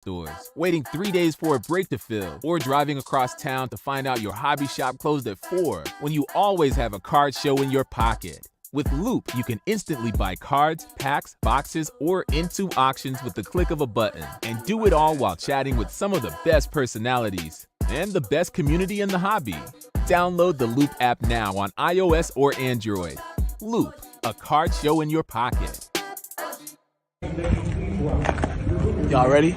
stores, waiting 3 days for a break to fill, or driving across town to find out your hobby shop closed at 4 when you always have a card show in your pocket. With Loop, you can instantly buy cards, packs, boxes, or into auctions with the click of a button, and do it all while chatting with some of the best personalities and the best community in the hobby. Download the Loop app now on iOS or Android. Loop, a card show in your pocket. Y'all ready?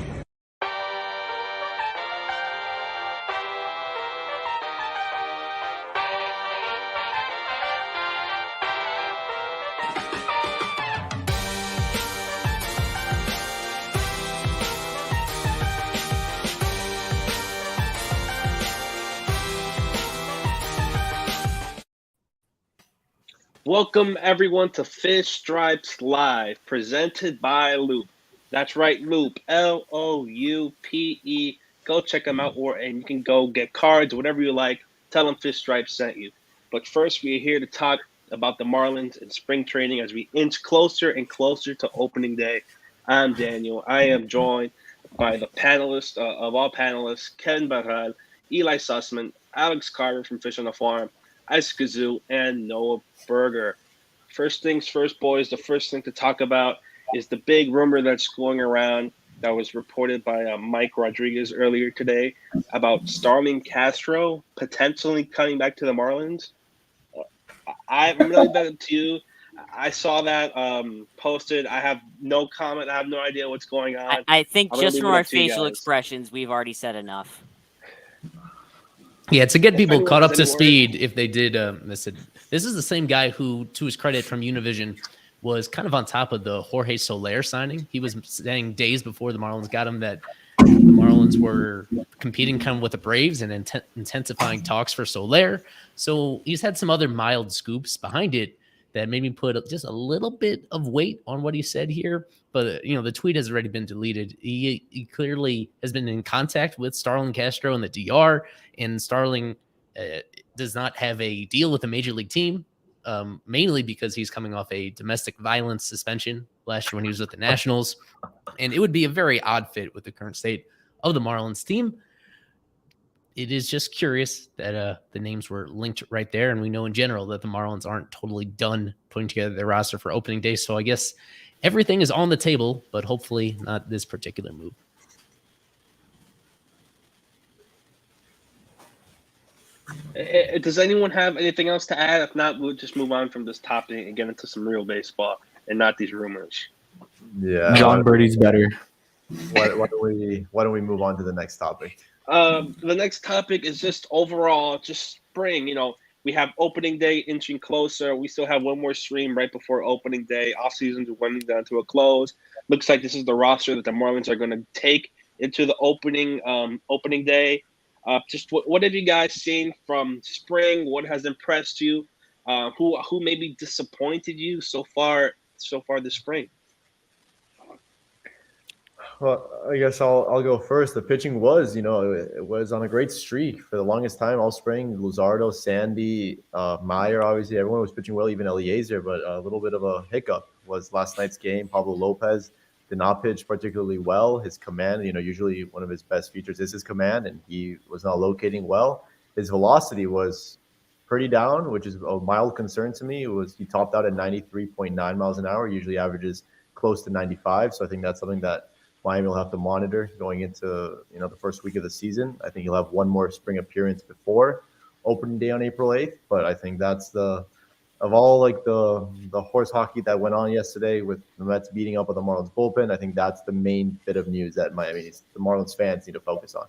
Welcome everyone to Fish Stripes Live, presented by Loop. That's right, Loop, L-O-U-P-E. Go check them out, and you can go get cards, whatever you like. Tell them Fish Stripes sent you. But first, we're here to talk about the Marlins and spring training as we inch closer and closer to opening day. I'm Daniel. I am joined by the panelists of all panelists, Ken Barral, Eli Sussman, Alex Carter from Fish on the Farm, Ice Kazoo, and Noah Berger. First things first, boys. The first thing to talk about is the big rumor that's going around that was reported by Mike Rodriguez earlier today about Starling Castro potentially coming back to the Marlins. I'm relaying that to you. I saw that posted. I have no comment. I have no idea what's going on. I think just from our facial expressions, we've already said enough. Yeah, to get people caught up to speed, if they did, this is the same guy who, to his credit from Univision, was kind of on top of the Jorge Soler signing. He was saying days before the Marlins got him that the Marlins were competing kind of with the Braves and intensifying talks for Soler. So he's had some other mild scoops behind it that made me put just a little bit of weight on what he said here. But, the tweet has already been deleted. He clearly has been in contact with Starling Castro in the DR, and Starling does not have a deal with a major league team, mainly because he's coming off a domestic violence suspension last year when he was with the Nationals. And it would be a very odd fit with the current state of the Marlins team. It is just curious that the names were linked right there. And we know in general that the Marlins aren't totally done putting together their roster for opening day. So I guess everything is on the table, but hopefully not this particular move. Does anyone have anything else to add? If not, we'll just move on from this topic and get into some real baseball and not these rumors. Yeah, John Birdie's better. Why don't we move on to the next topic? The next topic is just overall, just spring. We have opening day inching closer. We still have one more stream right before opening day. Off seasons are winding down to a close. Looks like this is the roster that the Marlins are going to take into the opening day. Just what have you guys seen from spring? What has impressed you? Who maybe disappointed you so far this spring? Well, I guess I'll go first. The pitching was, it was on a great streak for the longest time all spring. Luzardo, Sandy, Meyer, obviously everyone was pitching well, even Eliezer, but a little bit of a hiccup was last night's game. Pablo Lopez did not pitch particularly well. His command, usually one of his best features is his command, and he was not locating well. His velocity was pretty down, which is a mild concern to me. He topped out at 93.9 miles an hour, usually averages close to 95. So I think that's something that Miami will have to monitor going into the first week of the season. I think he'll have one more spring appearance before opening day on April 8th. But I think that's of all the horse hockey that went on yesterday with the Mets beating up on the Marlins bullpen, I think that's the main bit of news that the Marlins fans need to focus on.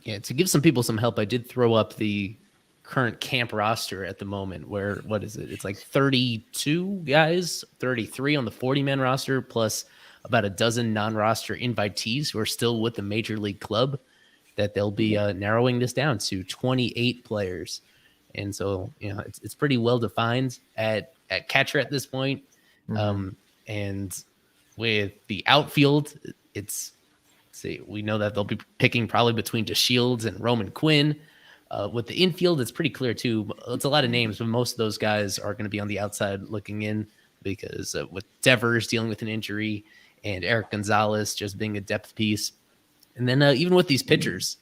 Yeah, to give some people some help, I did throw up the current camp roster at the moment where, what is it? It's like 32 guys, 33 on the 40-man roster, plus about a dozen non-roster invitees who are still with the major league club, that they'll be narrowing this down to 28 players. And so, it's pretty well defined at catcher at this point. Mm-hmm. And with the outfield, we know that they'll be picking probably between DeShields and Roman Quinn. With the infield, it's pretty clear too. It's a lot of names, but most of those guys are going to be on the outside looking in because with Devers dealing with an injury and Eric Gonzalez just being a depth piece. And then even with these pitchers,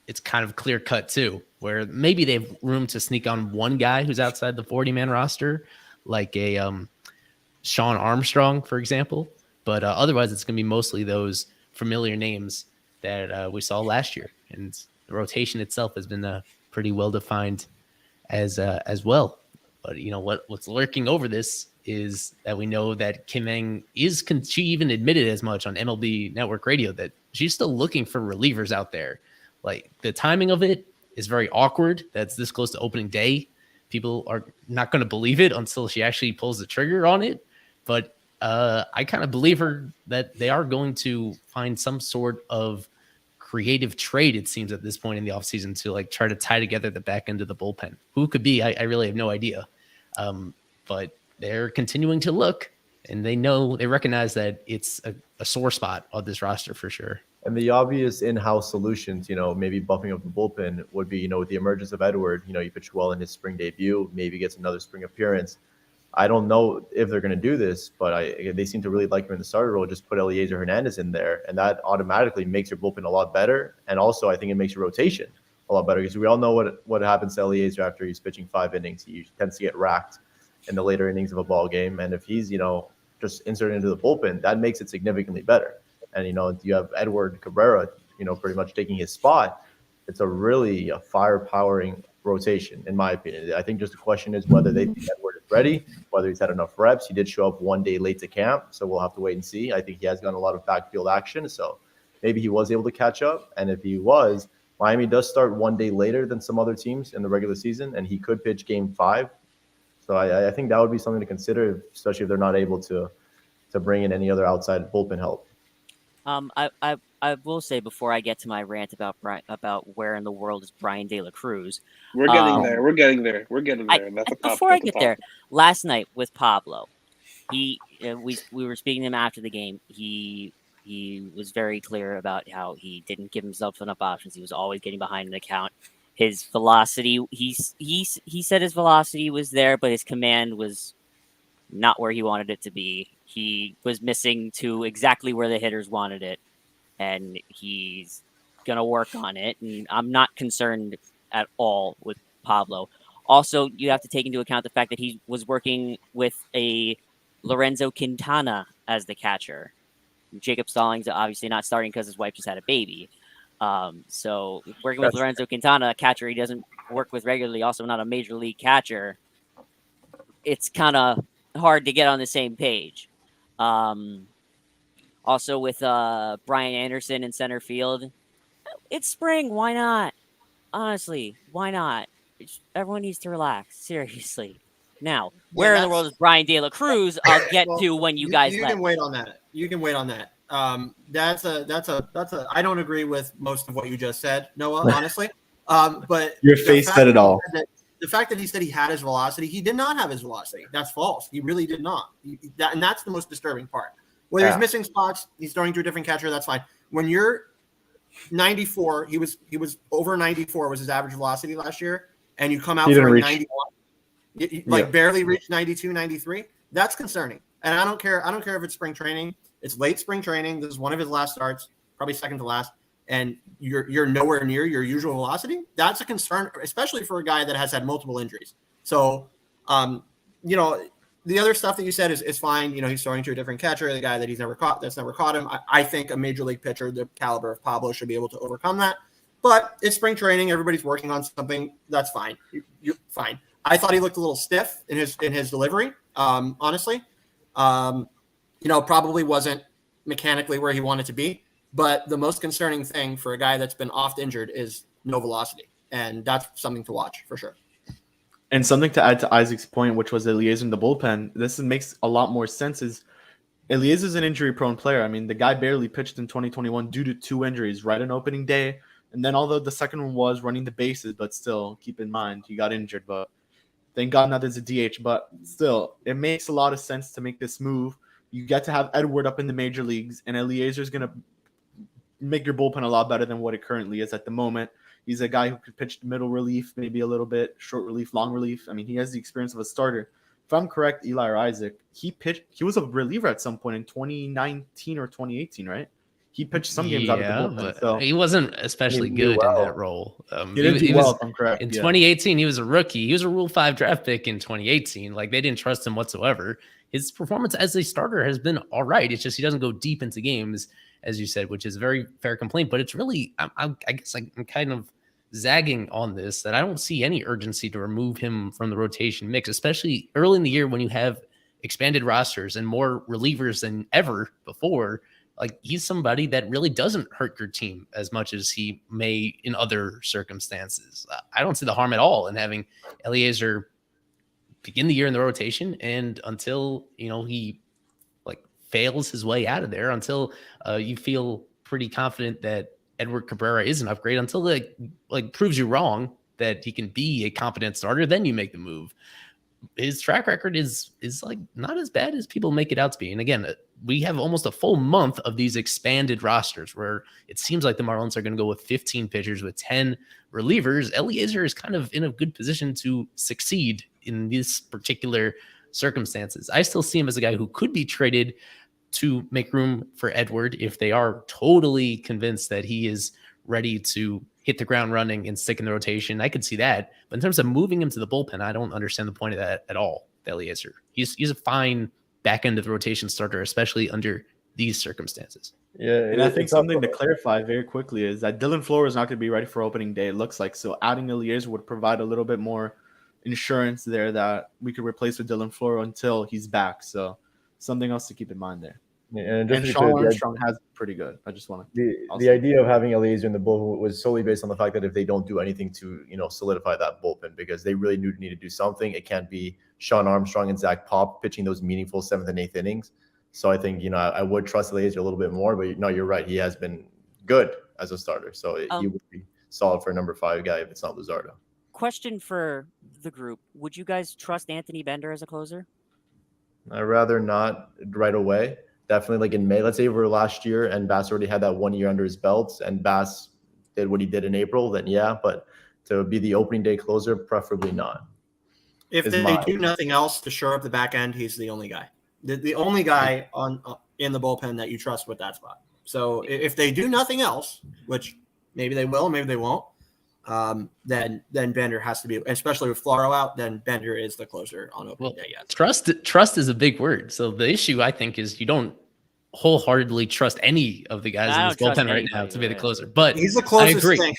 it's kind of clear cut too, where maybe they have room to sneak on one guy who's outside the 40-man roster, like a Sean Armstrong, for example. But otherwise, it's going to be mostly those familiar names that we saw last year. And the rotation itself has been pretty well defined as well. But what's lurking over this is that we know that Kim Ng she even admitted as much on MLB Network Radio that she's still looking for relievers out there. Like, the timing of it is very awkward. That's this close to opening day. People are not going to believe it until she actually pulls the trigger on it. But I kind of believe her that they are going to find some sort of creative trade, it seems, at this point in the offseason to like try to tie together the back end of the bullpen. Who could be? I really have no idea. But they're continuing to look, and they recognize that it's a sore spot on this roster for sure. And the obvious in-house solutions, maybe buffing up the bullpen would be, with the emergence of Edward, he pitched well in his spring debut, maybe gets another spring appearance. I don't know if they're going to do this, but they seem to really like him in the starter role. Just put Eliezer Hernandez in there, and that automatically makes your bullpen a lot better. And also, I think it makes your rotation a lot better, because we all know what happens to Eliezer after he's pitching 5 innings. He tends to get racked in the later innings of a ball game. And if he's, just inserted into the bullpen, that makes it significantly better. And, you have Edward Cabrera, pretty much taking his spot. It's a really fire-powering rotation, in my opinion. I think just the question is whether they think Edward is ready, whether he's had enough reps. He did show up one day late to camp, so we'll have to wait and see. I think he has gotten a lot of backfield action, so maybe he was able to catch up. And if he was, Miami does start one day later than some other teams in the regular season, and he could pitch Game 5. So I think that would be something to consider, especially if they're not able to bring in any other outside bullpen help. I will say, before I get to my rant about where in the world is Brian De La Cruz, we're getting there. We're getting there. Before I get there, last night with Pablo, we were speaking to him after the game. He was very clear about how he didn't give himself enough options. He was always getting behind an account. His velocity, he said his velocity was there, but his command was not where he wanted it to be. He was missing to exactly where the hitters wanted it, and he's going to work on it. And I'm not concerned at all with Pablo. Also, you have to take into account the fact that he was working with a Lorenzo Quintana as the catcher. Jacob Stallings obviously not starting because his wife just had a baby. So working with Lorenzo Quintana, a catcher he doesn't work with regularly, also not a major league catcher, it's kind of hard to get on the same page. Also with Brian Anderson in center field, it's spring. Why not? Honestly, why not? Everyone needs to relax. Seriously. Now, where in the world is Brian De La Cruz? I'll get to when you guys. You can wait on that. That's a. I don't agree with most of what you just said, Noah. Honestly, but your face said it all. The fact that he said he had his velocity, he did not have his velocity. That's false. He really did not. And that's the most disturbing part. Whether he's missing spots, he's throwing to a different catcher, that's fine. When you're 94, he was over 94 was his average velocity last year, and you come out for 91, barely reached 92, 93. That's concerning. And I don't care if it's spring training. It's late spring training. This is one of his last starts, probably second to last. And you're nowhere near your usual velocity. That's a concern, especially for a guy that has had multiple injuries. So, the other stuff that you said is fine. He's throwing to a different catcher, the guy that that's never caught him. I think a major league pitcher, the caliber of Pablo, should be able to overcome that. But it's spring training. Everybody's working on something. That's fine. You're fine. I thought he looked a little stiff in his delivery. Honestly, probably wasn't mechanically where he wanted to be. But the most concerning thing for a guy that's been oft injured is no velocity. And that's something to watch for sure. And something to add to Isaac's point, which was Eliezer in the bullpen, this makes a lot more sense, is Eliezer's an injury-prone player. I mean, the guy barely pitched in 2021 due to 2 injuries, right on opening day. And then although the second one was running the bases, but still, keep in mind, he got injured. But thank God now there's a DH. But still, it makes a lot of sense to make this move. You get to have Edward up in the major leagues, and Eliezer's going to make your bullpen a lot better than what it currently is at the moment. He's a guy who could pitch middle relief, maybe a little bit, short relief, long relief. I mean, he has the experience of a starter. if I'm correct, Eli or Isaac, he was a reliever at some point in 2019 or 2018, right? He pitched some games out of the bullpen. But So he wasn't especially good in that role. He didn't do well, if I'm correct. In 2018, he was a rookie. He was a Rule 5 draft pick in 2018. Like, they didn't trust him whatsoever. His performance as a starter has been all right. It's just he doesn't go deep into games, as you said, which is a very fair complaint. But it's really, I guess I'm kind of zagging on this, that I don't see any urgency to remove him from the rotation mix, especially early in the year when you have expanded rosters and more relievers than ever before. Like, he's somebody that really doesn't hurt your team as much as he may in other circumstances. I don't see the harm at all in having Eliezer begin the year in the rotation, and until, he like fails his way out of there, until you feel pretty confident that Edward Cabrera is an upgrade, until like proves you wrong that he can be a competent starter, then you make the move. His track record is like not as bad as people make it out to be. And again, we have almost a full month of these expanded rosters where it seems like the Marlins are going to go with 15 pitchers with 10 relievers. Eliezer is kind of in a good position to succeed in these particular circumstances. I still see him as a guy who could be traded to make room for Edward if they are totally convinced that he is ready to hit the ground running and stick in the rotation. I could see that. But in terms of moving him to the bullpen, I don't understand the point of that at all, Eliezer. He's a fine back end of the rotation starter, especially under these circumstances. Yeah, and I think something to clarify very quickly is that Dylan Flores is not going to be ready for opening day, it looks like. So adding Eliezer would provide a little bit more insurance there that we could replace with Dylan Flores until he's back. So something else to keep in mind there. Yeah, and Sean Armstrong has been pretty good. I just want to the idea of having Eliezer in the bullpen was solely based on the fact that if they don't do anything to solidify that bullpen, because they really need to do something. It can't be Sean Armstrong and Zach Pop pitching those meaningful 7th and 8th innings. So I think I would trust Eliezer a little bit more. But no, you're right. He has been good as a starter, so he would be solid for a number 5 guy if it's not Luzardo. Question for the group: would you guys trust Anthony Bender as a closer? I'd rather not right away. Definitely like in May. Let's say over last year and Bass already had that 1 year under his belt and Bass did what he did in April, then yeah. But to be the opening day closer, preferably not. If they do nothing else to shore up the back end, he's the only guy. The only guy in the bullpen that you trust with that spot. So if they do nothing else, which maybe they will, maybe they won't, then Bender has to be, especially with Floro out, then Bender is the closer on opening day. Yes. Trust is a big word. So the issue, I think, is you don't wholeheartedly trust any of the guys in this bullpen right now to be the closer. But he's the closest thing.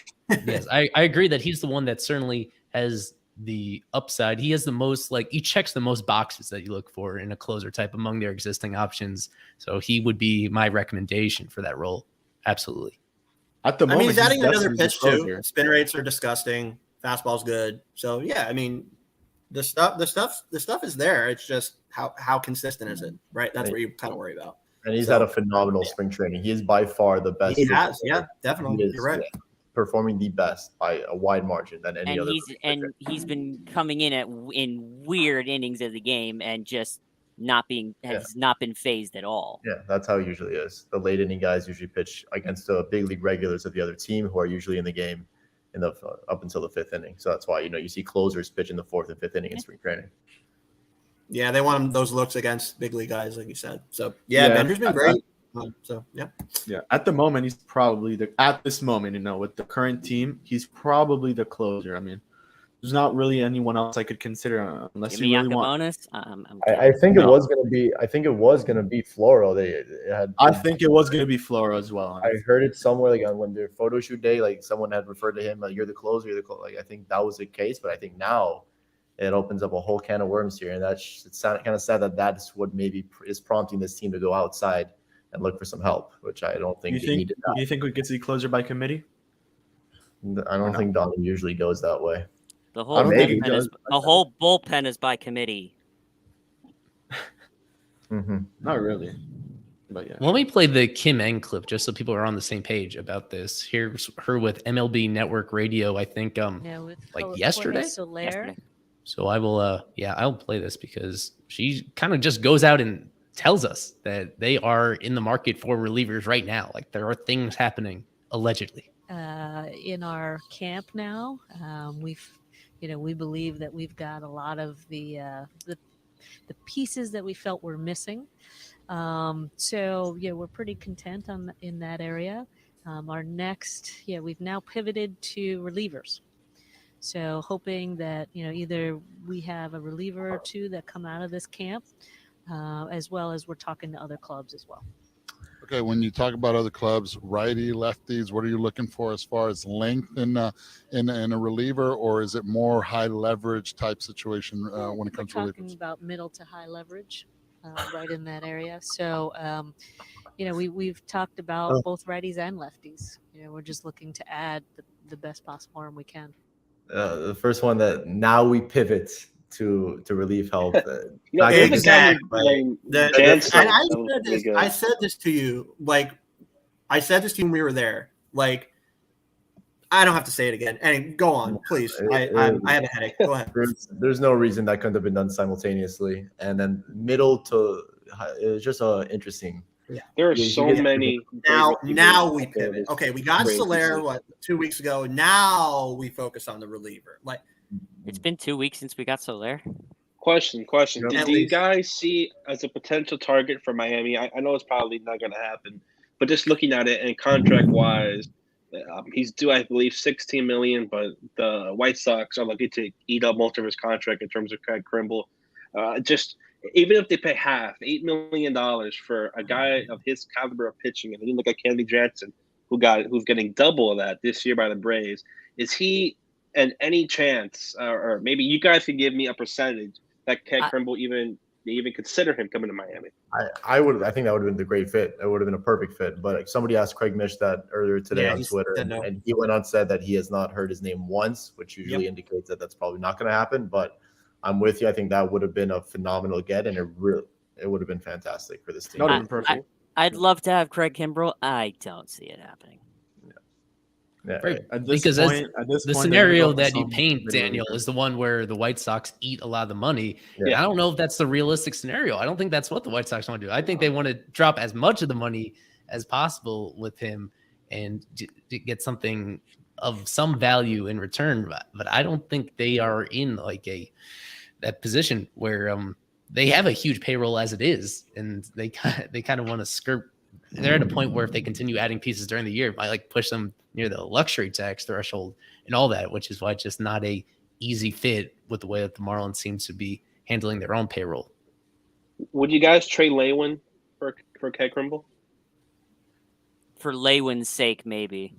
Yes, I agree that he's the one that certainly has the upside. He has the most, he checks the most boxes that you look for in a closer type among their existing options. So he would be my recommendation for that role. Absolutely. At the moment, he's adding another pitch too. Spin rates are disgusting. Fastball's good. So yeah, the stuff is there. It's just how consistent is it, right? That's what you kind of worry about. And he's had a phenomenal spring training. He is by far the best. He has, yeah, definitely. You're right. Performing the best by a wide margin than any other. He's been coming in weird innings of the game and just not been phased at all. Yeah, that's how it usually is. The late inning guys usually pitch against the big league regulars of the other team who are usually in the game in the up until the 5th inning. So that's why you see closers pitch in the 4th and 5th inning in spring training. Yeah, they want those looks against big league guys, like you said. So Bender's been great. Yeah. At the moment, he's probably at this moment, with the current team, he's probably the closer. There's not really anyone else I could consider unless you really want. I think it was going to be. I think it was going to be Floro. I think it was going to be Floro as well. I heard it somewhere on their photo shoot day, someone had referred to him, you're the closer. You're the closer. I think that was the case, but I think now it opens up a whole can of worms here, and it's kind of sad that that's what maybe is prompting this team to go outside and look for some help, which I don't think they needed. Do you think we could see closer by committee? I don't think Donnie usually goes that way. The whole bullpen is by committee. Mm-hmm. Not really. But yeah. Let me play the Kim Eng clip just so people are on the same page about this. Here's her with MLB Network Radio, I think yesterday. So I will I'll play this because she kind of just goes out and tells us that they are in the market for relievers right now. There are things happening allegedly. In our camp now, we believe that we've got a lot of the the pieces that we felt were missing. So yeah, we're pretty content in that area. Our next, we've now pivoted to relievers. So hoping that either we have a reliever or two that come out of this camp, as well as we're talking to other clubs as well. Okay, when you talk about other clubs, righty, lefties, what are you looking for as far as length in a reliever, or is it more high leverage type situation when it comes to relievers? We're talking about middle to high leverage, right in that area. So, we've talked about both righties and lefties. We're just looking to add the best possible arm we can. The first one that now we pivot to relief help. Exactly. I said this to you. Like, I said this to you when we were there. Like, I don't have to say it again. And go on, please. I have a headache. Go ahead. There's no reason that couldn't have been done simultaneously. And then middle to it's just interesting. Yeah, there are so many. Now we pivot. Okay, we got Soler 2 weeks ago. Now we focus on the reliever. Like, it's been 2 weeks since we got Soler. Question. Do you guys see as a potential target for Miami? I know it's probably not going to happen, but just looking at it and contract wise, he's due, I believe, $16 million. But the White Sox are lucky to eat up most of his contract in terms of Craig Kimbrel. Even if they pay half, $8 million for a guy of his caliber of pitching, and you look at Kenley Jansen, who's getting double of that this year by the Braves, is he and any chance, or maybe you guys could give me a percentage that Craig Kimbrel even consider him coming to Miami? I think that would have been the great fit. It would have been a perfect fit. But somebody asked Craig Mish that earlier today on Twitter, and he went on and said that he has not heard his name once, which usually indicates that that's probably not going to happen. But I'm with you. I think that would have been a phenomenal get, and it would have been fantastic for this team. I'd love to have Craig Kimbrel. I don't see it happening. Because the scenario that you paint, Daniel, is the one where the White Sox eat a lot of the money. Yeah. I don't know if that's the realistic scenario. I don't think that's what the White Sox want to do. I think they want to drop as much of the money as possible with him and to get something of some value in return. But I don't think they are in that position where they have a huge payroll as it is, and they kind of want to skirt. They're at a point where if they continue adding pieces during the year, it might push them near the luxury tax threshold and all that, which is why it's just not a easy fit with the way that the Marlins seem to be handling their own payroll. Would you guys trade Lewin for Craig Kimbrel? For Lewin's sake, maybe.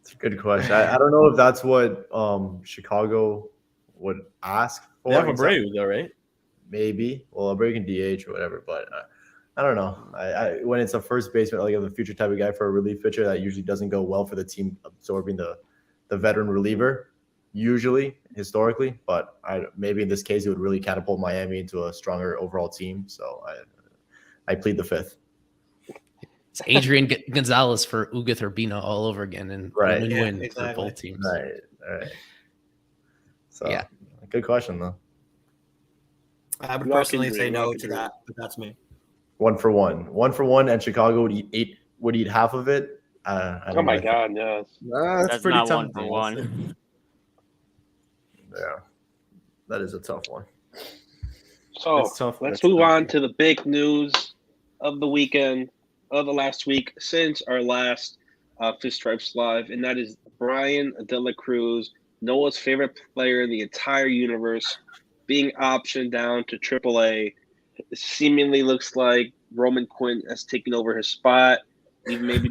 It's a good question. I don't know if that's what Chicago would ask for. They have Abreu though, right? Maybe. Well, Abreu can DH or whatever, but I don't know. When it's a first baseman, like the future type of guy for a relief pitcher, that usually doesn't go well for the team absorbing the veteran reliever, usually, historically. But maybe in this case, it would really catapult Miami into a stronger overall team. So I plead the fifth. It's Adrian Gonzalez for Uguth Urbina all over again, and win-win for both teams. Right. So good question though. I would personally say no to that, but that's me. 1 for 1, and Chicago would eat half of it. Oh my God, yes. That's pretty not tough. 1 for 1. Yeah, that is a tough one. So let's move on to the big news of the weekend, of the last week, since our last Fish Stripes Live, and that is Brian De La Cruz, Noah's favorite player in the entire universe, being optioned down to AAA. It seemingly looks like Roman Quinn has taken over his spot. Even maybe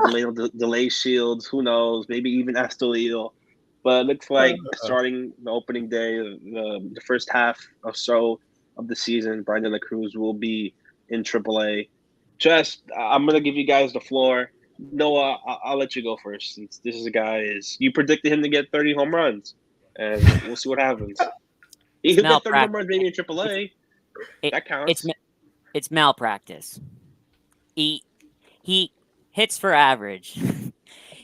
delay Shields, who knows? Maybe even Astolillo. But it looks like starting the opening day, the first half or so of the season, Brian De La Cruz will be in AAA. I'm going to give you guys the floor. Noah, I'll let you go first, since this is a guy you predicted him to get 30 home runs, and we'll see what happens. He could get 30 home runs maybe in AAA. That counts. It's malpractice. He hits for average.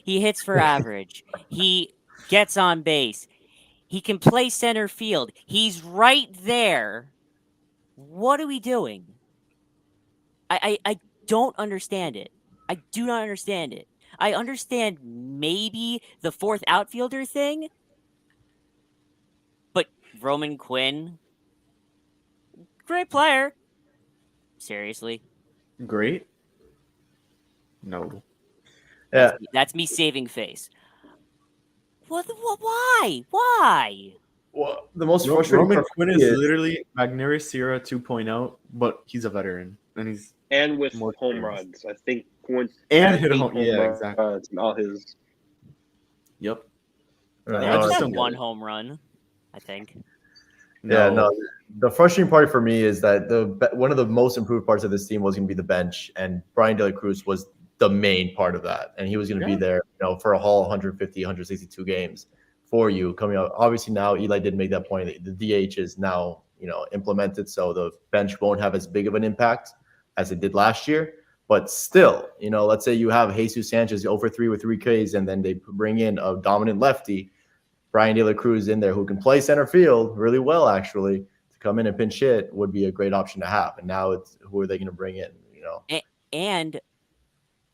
He hits for average. He gets on base. He can play center field. He's right there. What are we doing? I don't understand it. I do not understand it. I understand maybe the fourth outfielder thing, but Roman Quinn? great player. Seriously. Great? No. Yeah. That's me saving face. What? Why? Why? Well, the most frustrating Roman part for Quinn me is is literally Magneuris Sierra 2.0, but he's a veteran and he's And with more home experienced. runs, I think Quinn And had hit a 8 home. home Yeah, runs exactly. in all his. Yep. I Yeah, don't I know, just That's don't get one it. home run, I think. Yeah, no. The frustrating part for me is that one of the most improved parts of this team was going to be the bench, and Brian De La Cruz was the main part of that, and he was going to be there, for a whole 150, 162 games for you coming out. Obviously, now Eli did make that point. The DH is now implemented, so the bench won't have as big of an impact as it did last year. But still, let's say you have Jesus Sanchez over 3 with 3 Ks, and then they bring in a dominant lefty, Brian De La Cruz in there, who can play center field really well, actually. Come in and pinch hit would be a great option to have. And now it's who are they going to bring in? And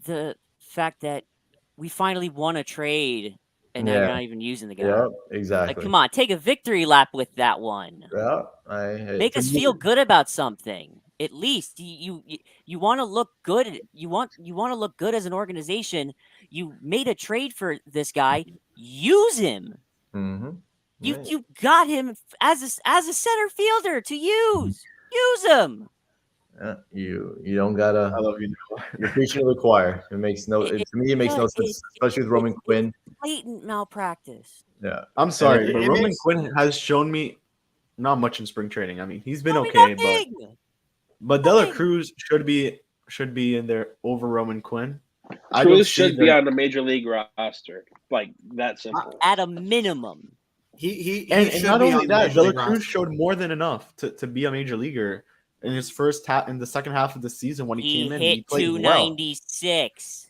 the fact that we finally won a trade, and now you're not even using the guy. Yeah, exactly. Like, come on, take a victory lap with that one. Yeah, make us feel good about something. At least you want to look good. You want to look good as an organization. You made a trade for this guy. Use him. Mm-hmm. You got him as a center fielder to use. Use him. You don't gotta. I love you. You're preaching to the choir. It makes no. To me, it makes no sense, especially with Roman Quinn. Blatant malpractice. Yeah, I'm sorry, but Roman Quinn has shown me not much in spring training. I mean, he's been okay, but De La Cruz should be in there over Roman Quinn. Cruz should be on the major league roster, like that simple. At a minimum. He and not only that, De La Cruz showed more than enough to be a major leaguer in his first in the second half of the season when he came in. He played 296.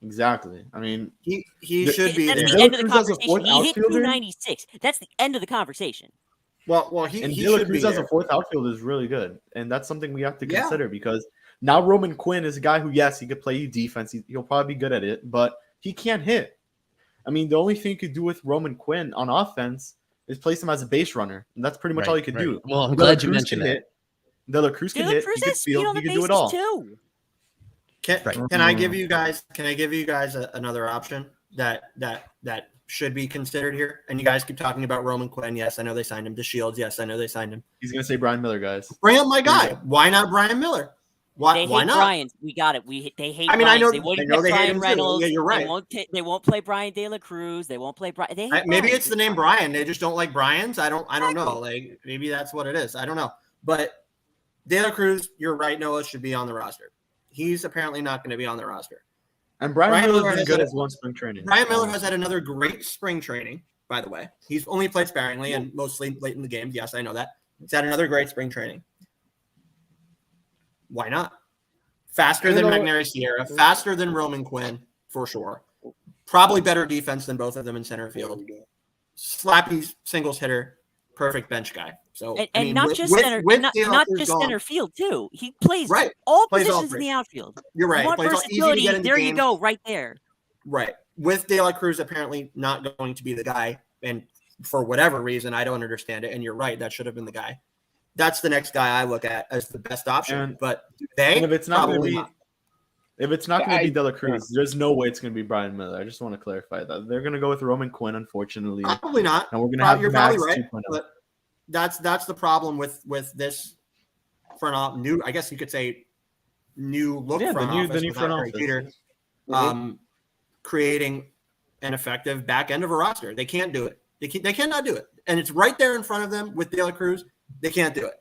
Well. Exactly. I mean, he should be that's there. the end of the conversation. He hit 296. That's the end of the conversation. Well, he De La Cruz as a fourth outfielder is really good, and that's something we have to consider because now Roman Quinn is a guy who, yes, he could play you defense. He'll probably be good at it, but he can't hit. I mean, the only thing you could do with Roman Quinn on offense is place him as a base runner, and that's pretty much all you could do. Well, I'm glad you mentioned that. De La Cruz can hit. He can field. He can do it all. Too. Can I give you guys? Can I give you guys another option that should be considered here? And you guys keep talking about Roman Quinn. Yes, I know they signed him. DeShields. Yes, I know they signed him. He's gonna say Brian Miller, guys. Bring up my guy. Why not Brian Miller? Why not? Brian. We got it. They hate. I mean, Brian. I know they won't they hate him Reynolds. too. Yeah, you're right. They won't play Brian De La Cruz. They won't play Brian. They hate Maybe Brian. it's the name Brian. They just don't like Brian's. I don't know. Like maybe that's what it is. I don't know. But De La Cruz, you're right. Noah should be on the roster. He's apparently not going to be on the roster. And Brian Miller has been good as one spring training. Brian Miller has had another great spring training, by the way. He's only played sparingly and mostly late in the game. Yes, I know that. He's had another great spring training. Why not? Faster than Magneuris Sierra, faster than Roman Quinn, for sure. Probably better defense than both of them in center field. Slappy singles hitter, perfect bench guy. So and not just center field too. He plays all positions in the outfield. You're right. You want versatility? There you go, right there. Right. With De La Cruz apparently not going to be the guy, and for whatever reason, I don't understand it. And you're right, that should have been the guy. That's the next guy I look at as the best option. But if it's not going to be De La Cruz, there's no way it's going to be Brian Miller. I just want to clarify that they're going to go with Roman Quinn, unfortunately. Probably not. And we're going to have Max 2.0. But that's the problem with this front office. New, I guess you could say, new look front office. The new front office. Creating an effective back end of a roster. They can't do it. They cannot do it. And it's right there in front of them with De La Cruz. They can't do it.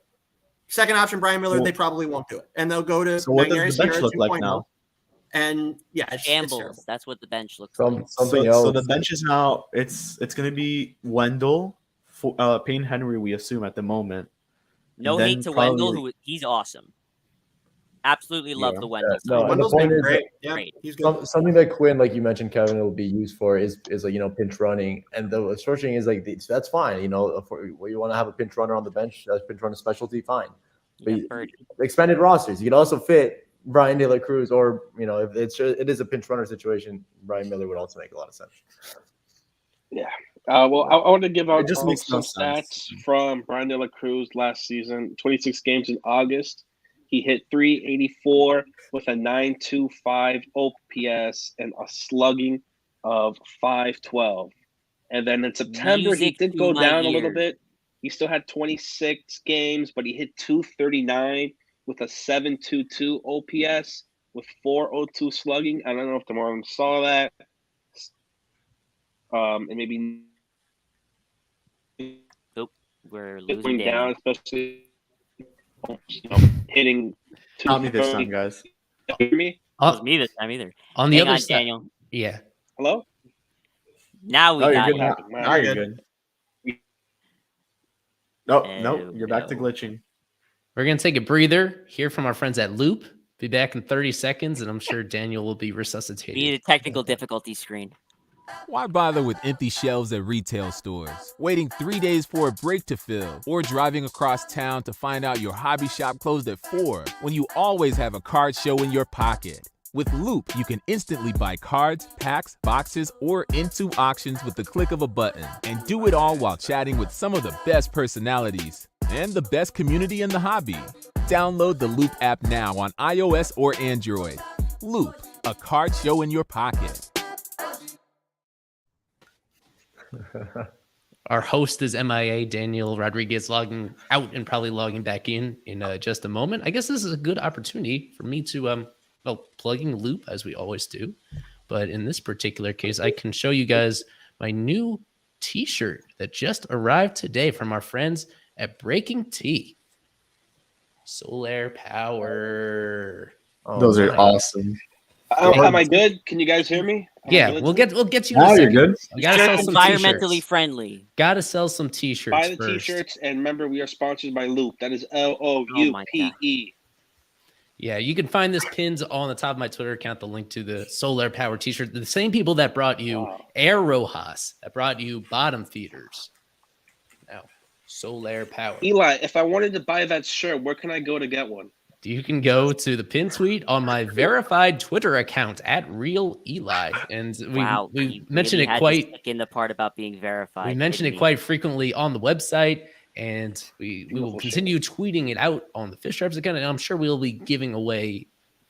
Second option, Brian Miller, they probably won't do it. And they'll go to what does the bench look like now? And it's shambles. That's what the bench looks like. Something else. So the bench is now it's going to be Wendell, Payne Henry, we assume at the moment. No hate to Wendell, he's awesome. Absolutely love the Wendell. Wendell's been great. Great. He's good. Something that Quinn, like you mentioned, Kevin, will be used for is like pinch running, and the stretching is that's fine. What you want to have a pinch runner on the bench, pinch runner specialty, fine. But expanded rosters, you could also fit Brian De La Cruz, or if it is a pinch runner situation, Brian Miller would also make a lot of sense. Yeah, Well, I want to give out It just makes some no sense. stats from Brian De La Cruz last season. 26 games in August. He hit 384 with a 9.25 OPS and a slugging of 512. And then in September, he Music did to go my down a little ears. bit. He still had 26 games, but he hit 239 with a 7.22 OPS with 402 slugging. I don't know if the Marlins saw that. And maybe We're losing going Daniel. down, especially hitting. Not me this time, guys. Hear me? It was me this time either. On the Hang other on, side, Daniel. yeah. Hello? Now we Oh, you're got good you. now. Wow. Now you're good. No, no, Oh, you're back to no. glitching. We're gonna take a breather. Hear from our friends at Loop. Be back in 30 seconds, and I'm sure Daniel will be resuscitated. Need a technical difficulty screen. Why bother with empty shelves at retail stores, waiting 3 days for a break to fill, or driving across town to find out your hobby shop closed at 4 when you always have a card show in your pocket? With Loop, you can instantly buy cards, packs, boxes, or into auctions with the click of a button, and do it all while chatting with some of the best personalities and the best community in the hobby. Download the Loop app now on iOS or Android. Loop, a card show in your pocket. Our host is MIA, Daniel Rodriguez, logging out and probably logging back in just a moment. I guess this is a good opportunity for me to, plugging Loop as we always do. But in this particular case, I can show you guys my new t-shirt that just arrived today from our friends at Breaking Tea. Solar Power. Oh, Those are nice. awesome. Am I good? Can you guys hear me? Am I Yeah, good? we'll get you in Now a you're second. good. We gotta sell some Environmentally t-shirts. friendly. Gotta sell some t-shirts Buy the first. t-shirts, and remember, we are sponsored by Loop. That is Oh LOUPE. Yeah, you can find this pinned on the top of my Twitter account, the link to the Solar Power t-shirt. The same people that brought you Wow. Air Rojas, that brought you Bottom Feeders. Now, Solar Power. Eli, if I wanted to buy that shirt, where can I go to get one? You can go to the pin tweet on my verified Twitter account at Real Eli, and we you mentioned really it had to quite. stick in the part about being verified. We mentioned it didn't quite frequently on the website, and we will Beautiful continue tweeting it out on the Fish Stripes account. And I'm sure we'll be giving away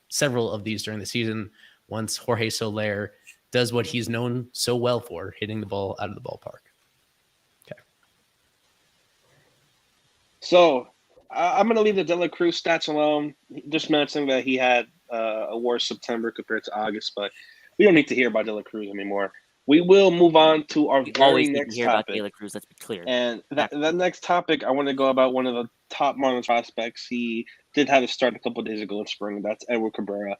several of these during the season once Jorge Soler does what he's known so well for, hitting the ball out of the ballpark. Okay. So I'm going to leave the De La Cruz stats alone. Just mentioning that he had a worse September compared to August, but we don't need to hear about De La Cruz anymore. We will move on to our We very always need to next hear about topic. De La Cruz. Let's be clear. And that next topic, I want to go about one of the top Marlins prospects. He did have a start a couple of days ago in spring. That's Edward Cabrera.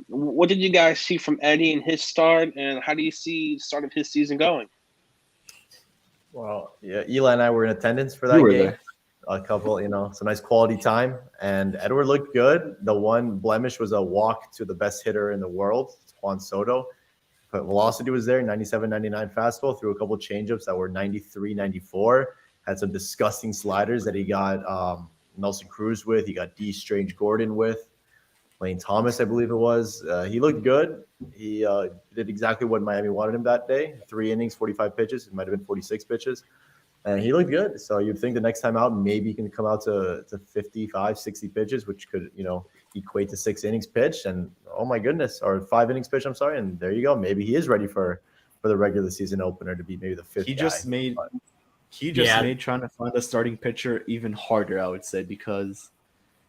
What did you guys see from Eddie in his start, and how do you see the start of his season going? Well, yeah, Eli and I were in attendance for that You were game. there. A couple, some nice quality time. And Edward looked good. The one blemish was a walk to the best hitter in the world, Juan Soto. But velocity was there, 97, 99 fastball, threw a couple changeups that were 93, 94. Had some disgusting sliders that he got Nelson Cruz with. He got D. Strange Gordon with. Lane Thomas, I believe it was. He looked good. He did exactly what Miami wanted him that day. 3 innings, 45 pitches. It might have been 46 pitches. And he looked good. So you'd think the next time out, maybe he can come out to 55, 60 pitches, which could, equate to 6 innings pitched. And oh my goodness, or 5 innings pitched, I'm sorry. And there you go. Maybe he is ready for the regular season opener to be maybe the 5th He guy. just made trying to find a starting pitcher even harder, I would say, because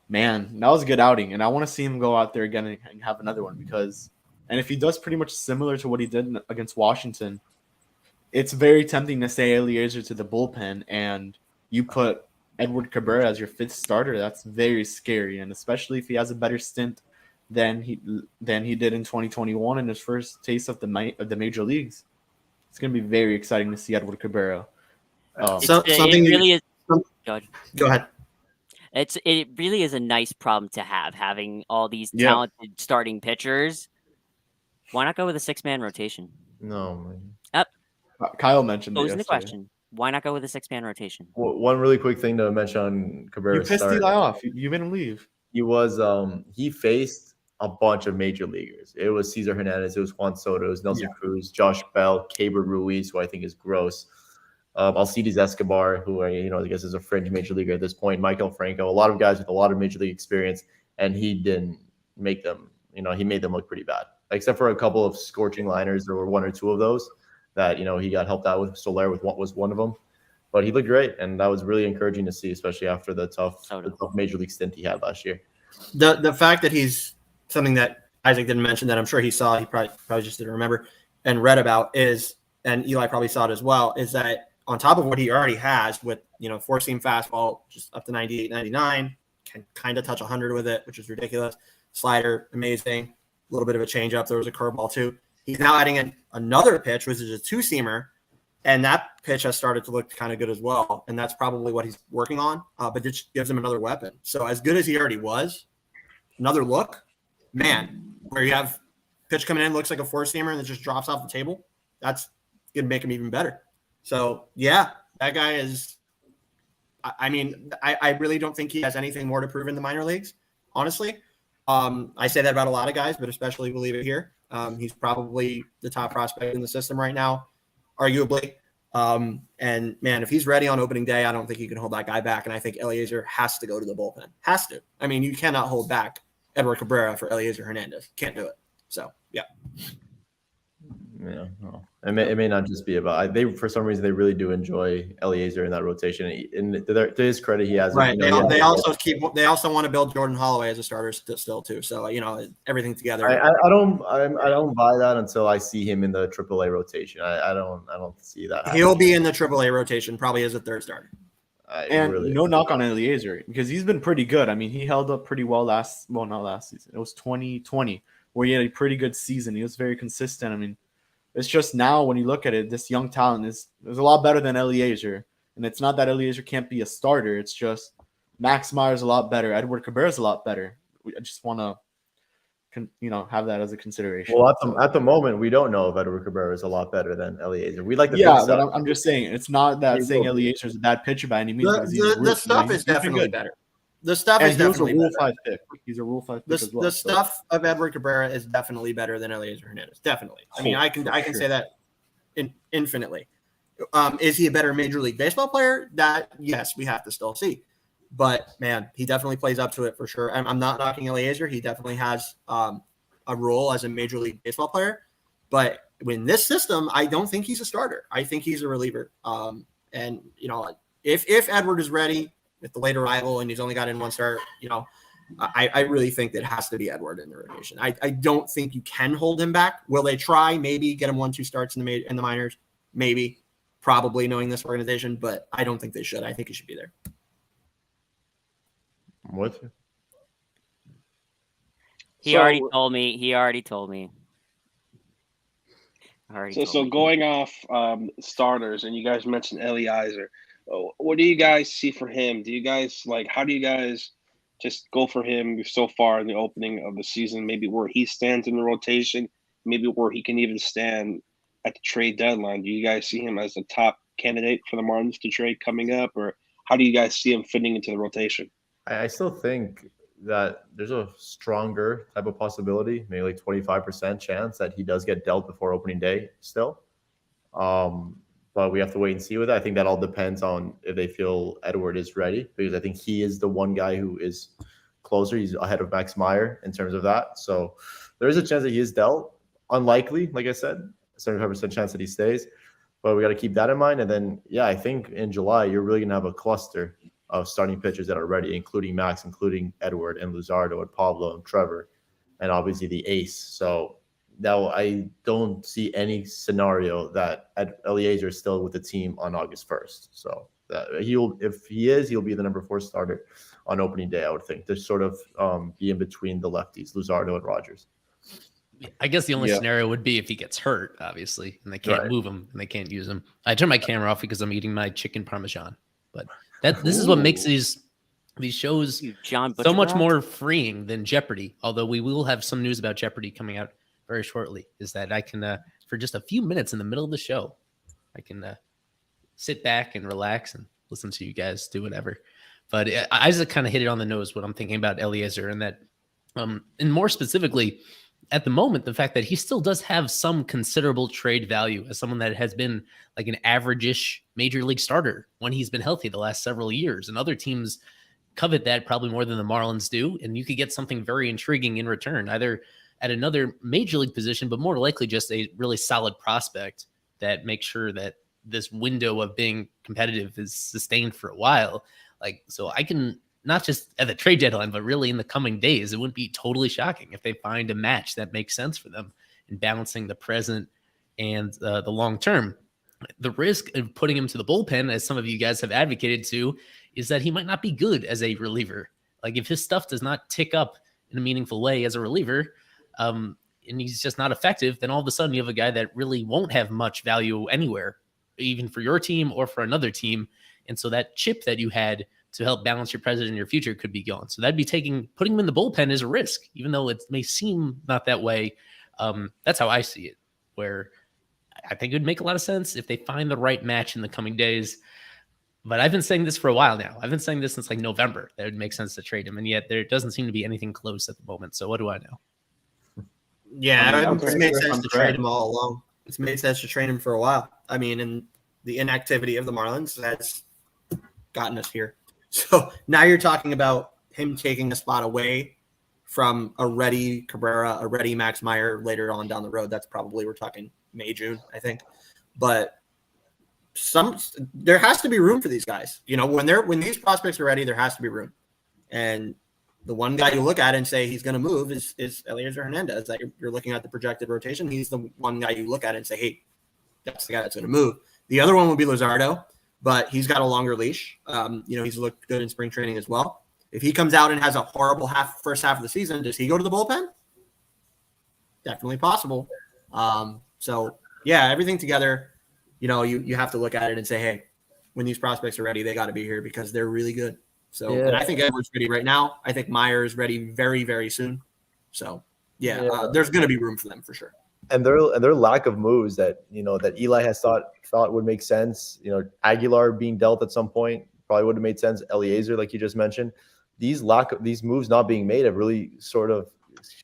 man, that was a good outing. And I want to see him go out there again and have another one and if he does pretty much similar to what he did against Washington, it's very tempting to say Eliezer to the bullpen and you put Edward Cabrera as your 5th starter. That's very scary, and especially if he has a better stint than he did in 2021 in his first taste of the major leagues. It's going to be very exciting to see Edward Cabrera. Something it really is. Go ahead. It really is a nice problem to have, having all these Yeah. talented starting pitchers. Why not go with a 6-man rotation? No, man. Kyle mentioned it Posing the yesterday. question: why not go with a 6-man rotation? One really quick thing to mention on You Cabrera's pissed start. Eli off. You made him leave. He was he faced a bunch of major leaguers. It was Cesar Hernandez, it was Juan Soto, it was Nelson Cruz, Josh Bell, Keibert Ruiz, who I think is gross. Alcides Escobar, who I guess is a fringe major leaguer at this point. Michael Franco, a lot of guys with a lot of major league experience, and he didn't make them. He made them look pretty bad, except for a couple of scorching liners. There were one or two of those that he got helped out with. Soler was one of them, but he looked great, and that was really encouraging to see, especially after the tough major league stint he had last year. The fact that he's something that Isaac didn't mention that I'm sure he saw, he probably just didn't remember and read about is, and Eli probably saw it as well, is that on top of what he already has with, four-seam fastball, just up to 98, 99, can kind of touch 100 with it, which is ridiculous. Slider, amazing. A little bit of a changeup. There was a curveball too. He's now adding in another pitch, which is a two-seamer, and that pitch has started to look kind of good as well, and that's probably what he's working on, but it gives him another weapon. So as good as he already was, another look, man, where you have pitch coming in, looks like a four-seamer, and it just drops off the table, that's going to make him even better. So, yeah, that guy is – I really don't think he has anything more to prove in the minor leagues, honestly. I say that about a lot of guys, but especially we'll leave it here. He's probably the top prospect in the system right now, arguably. And, man, if he's ready on opening day, I don't think you can hold that guy back, and I think Eliezer has to go to the bullpen. Has to. I mean, you cannot hold back Edward Cabrera for Eliezer Hernandez. Can't do it. So, yeah. Yeah, no. It may not just be about they for some reason they really do enjoy Eliezer in that rotation. And to his credit, he has right. They also want to build Jordan Holloway as a starter still too. So everything together. I don't buy that until I see him in the AAA rotation. I don't see that happening. He'll be in the AAA rotation probably as a third starter. No knock on Eliezer because he's been pretty good. I mean, he held up pretty well not last season. It was 2020 where he had a pretty good season. He was very consistent. I mean. It's just now when you look at it, this young talent is a lot better than Eliezer. And it's not that Eliezer can't be a starter. It's just Max Meyer's a lot better. Edward Cabrera's a lot better. I just want to, have that as a consideration. Well, at the moment, we don't know if Edward Cabrera is a lot better than Eliezer. We like the but I'm just saying it's not that saying Eliezer is a bad pitcher by any means. The stuff is definitely better. The stuff is definitely Rule 5 pick. He's a Rule 5 pick as well. The stuff of Edward Cabrera is definitely better than Eliezer Hernandez. Definitely. I mean, I can say that infinitely. Is he a better Major League Baseball player? That, yes, we have to still see. But, man, he definitely plays up to it for sure. I'm not knocking Eliezer. He definitely has a role as a Major League Baseball player. But in this system, I don't think he's a starter. I think he's a reliever. And, if Edward is ready, with the late arrival and he's only got in one start, I really think that it has to be Edward in the rotation. I don't think you can hold him back. Will they try? Maybe get him 1-2 starts in the minors? Maybe, probably knowing this organization, but I don't think they should. I think he should be there. I'm with you. He already told me. So going off starters, and you guys mentioned Eliezer. What do you guys see for him? Do you guys how do you guys just go for him so far in the opening of the season? Maybe where he stands in the rotation, maybe where he can even stand at the trade deadline. Do you guys see him as the top candidate for the Marlins to trade coming up, or how do you guys see him fitting into the rotation? I still think that there's a stronger type of possibility, maybe 25% chance that he does get dealt before opening day still. But we have to wait and see with that. I think that all depends on if they feel Edward is ready, because I think he is the one guy who is closer. He's ahead of Max Meyer in terms of that. So there is a chance that he is dealt. Unlikely, like I said, 75% chance that he stays. But we got to keep that in mind. And then, I think in July, you're really going to have a cluster of starting pitchers that are ready, including Max, including Edward and Luzardo and Pablo and Trevor, and obviously the ace. So now I don't see any scenario that Eliezer is still with the team on August 1st. So if he is, he'll be the number 4 starter on opening day, I would think. To sort of be in between the lefties, Luzardo and Rogers. I guess the only scenario would be if he gets hurt, obviously, and they can't move him and they can't use him. I turn my camera off because I'm eating my chicken parmesan. But this is what makes these shows so much more freeing than Jeopardy. Although we will have some news about Jeopardy coming out very shortly, is that I can, for just a few minutes in the middle of the show, I can sit back and relax and listen to you guys do whatever. But Isaac kind of hit it on the nose what I'm thinking about Eliezer, and that And more specifically, at the moment, the fact that he still does have some considerable trade value as someone that has been like an average-ish major league starter when he's been healthy the last several years. And other teams covet that probably more than the Marlins do. And you could get something very intriguing in return, either at another major league position, but more likely just a really solid prospect that makes sure that this window of being competitive is sustained for a while. Like, so I can not just at the trade deadline, but really in the coming days, it wouldn't be totally shocking if they find a match that makes sense for them in balancing the present and the long term. The risk of putting him to the bullpen, as some of you guys have advocated to, is that he might not be good as a reliever. Like if his stuff does not tick up in a meaningful way as a reliever, and he's just not effective, then all of a sudden you have a guy that really won't have much value anywhere, even for your team or for another team. And so that chip that you had to help balance your present and your future could be gone. So that'd be putting him in the bullpen is a risk, even though it may seem not that way. That's how I see it, where I think it would make a lot of sense if they find the right match in the coming days. But I've been saying this for a while now. I've been saying this since like November, that it would make sense to trade him. And yet there doesn't seem to be anything close at the moment. So what do I know? Yeah, it's made sense to trade him all along. It's made sense to trade him for a while. I mean, and the inactivity of the Marlins has gotten us here. So now you're talking about him taking a spot away from a ready Cabrera, a ready Max Meyer later on down the road. That's probably, we're talking May, June, I think. But there has to be room for these guys. You know, when these prospects are ready, there has to be room. And the one guy you look at and say he's going to move is Eliezer Hernandez. That you're looking at the projected rotation. He's the one guy you look at and say, hey, that's the guy that's going to move. The other one would be Luzardo, but he's got a longer leash. He's looked good in spring training as well. If he comes out and has a horrible first half of the season, does he go to the bullpen? Definitely possible. So yeah, everything together, you have to look at it and say, hey, when these prospects are ready, they got to be here because they're really good. So And I think Edwards ready right now. I think Meyer is ready very, very soon. So there's going to be room for them for sure. And their lack of moves that Eli has thought would make sense. Aguilar being dealt at some point probably would have made sense. Eliezer, like you just mentioned, these moves not being made have really sort of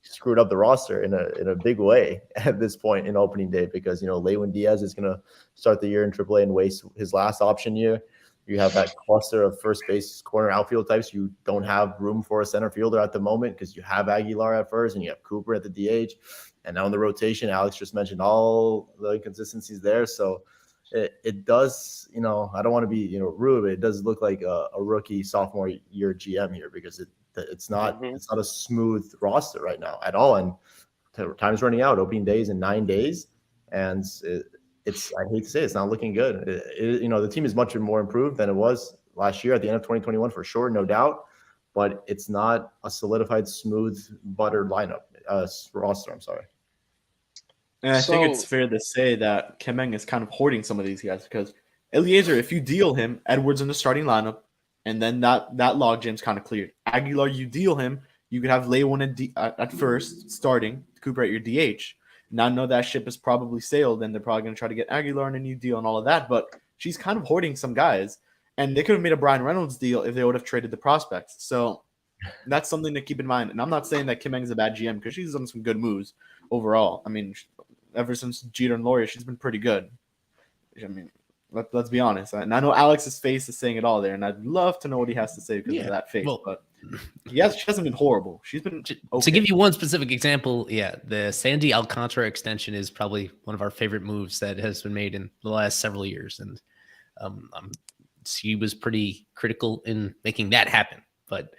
screwed up the roster in a big way at this point in opening day because Lewin Diaz is going to start the year in AAA and waste his last option year. You have that cluster of first base, corner, outfield types. You don't have room for a center fielder at the moment because you have Aguilar at first and you have Cooper at the DH. And now in the rotation, Alex just mentioned all the inconsistencies there. So it does, I don't want to be, rude, but it does look like a rookie sophomore year GM here because it's not a smooth roster right now at all. And time's running out, opening days in 9 days. And I hate to say it's not looking good. The team is much more improved than it was last year at the end of 2021 for sure, no doubt. But it's not a solidified, smooth, buttered lineup roster. I'm sorry. And I think it's fair to say that Kemeng is kind of hoarding some of these guys because Eliezer, if you deal him, Edwards in the starting lineup, and then that logjam's kind of cleared. Aguilar, you deal him, you could have Lewin at first starting, Cooper at your DH. Now I know that ship is probably sailed, and they're probably going to try to get Aguilar in a new deal and all of that, but she's kind of hoarding some guys, and they could have made a Brian Reynolds deal if they would have traded the prospects. So that's something to keep in mind. And I'm not saying that Kemeng is a bad GM because she's done some good moves overall. I mean, ever since Jeter and Lauria, she's been pretty good. I mean, let's be honest. And I know Alex's face is saying it all there, and I'd love to know what he has to say because of that face. But she hasn't been horrible. She's been okay. To give you one specific example, the Sandy Alcantara extension is probably one of our favorite moves that has been made in the last several years, and she was pretty critical in making that happen. But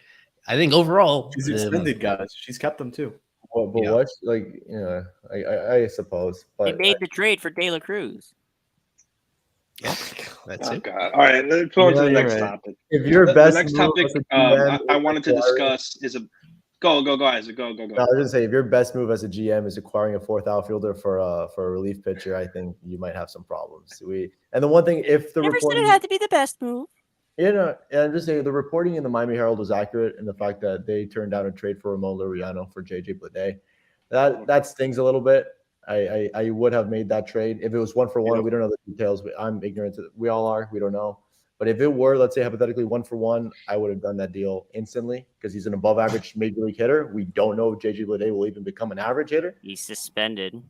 I think overall, she's extended guys. She's kept them too. But what, I suppose. But they made the trade for De La Cruz. Yeah, that's it. God. All right, let's go on to the next topic. If your best the next topic I wanted to discuss is go Isaac, go. No, I was gonna say if your best move as a GM is acquiring a fourth outfielder for a relief pitcher, I think you might have some problems. And the one thing, if the never said it had to be the best move. And I'm just saying the reporting in the Miami Herald was accurate in the fact that they turned down a trade for Ramon Laureano for JJ Bleday. That stings a little bit. I would have made that trade if it was 1-for-1. We don't know the details. I'm ignorant. We all are. We don't know. But if it were, let's say hypothetically 1-for-1, I would have done that deal instantly because he's an above average major league hitter. We don't know if JJ Bleday will even become an average hitter. He's suspended.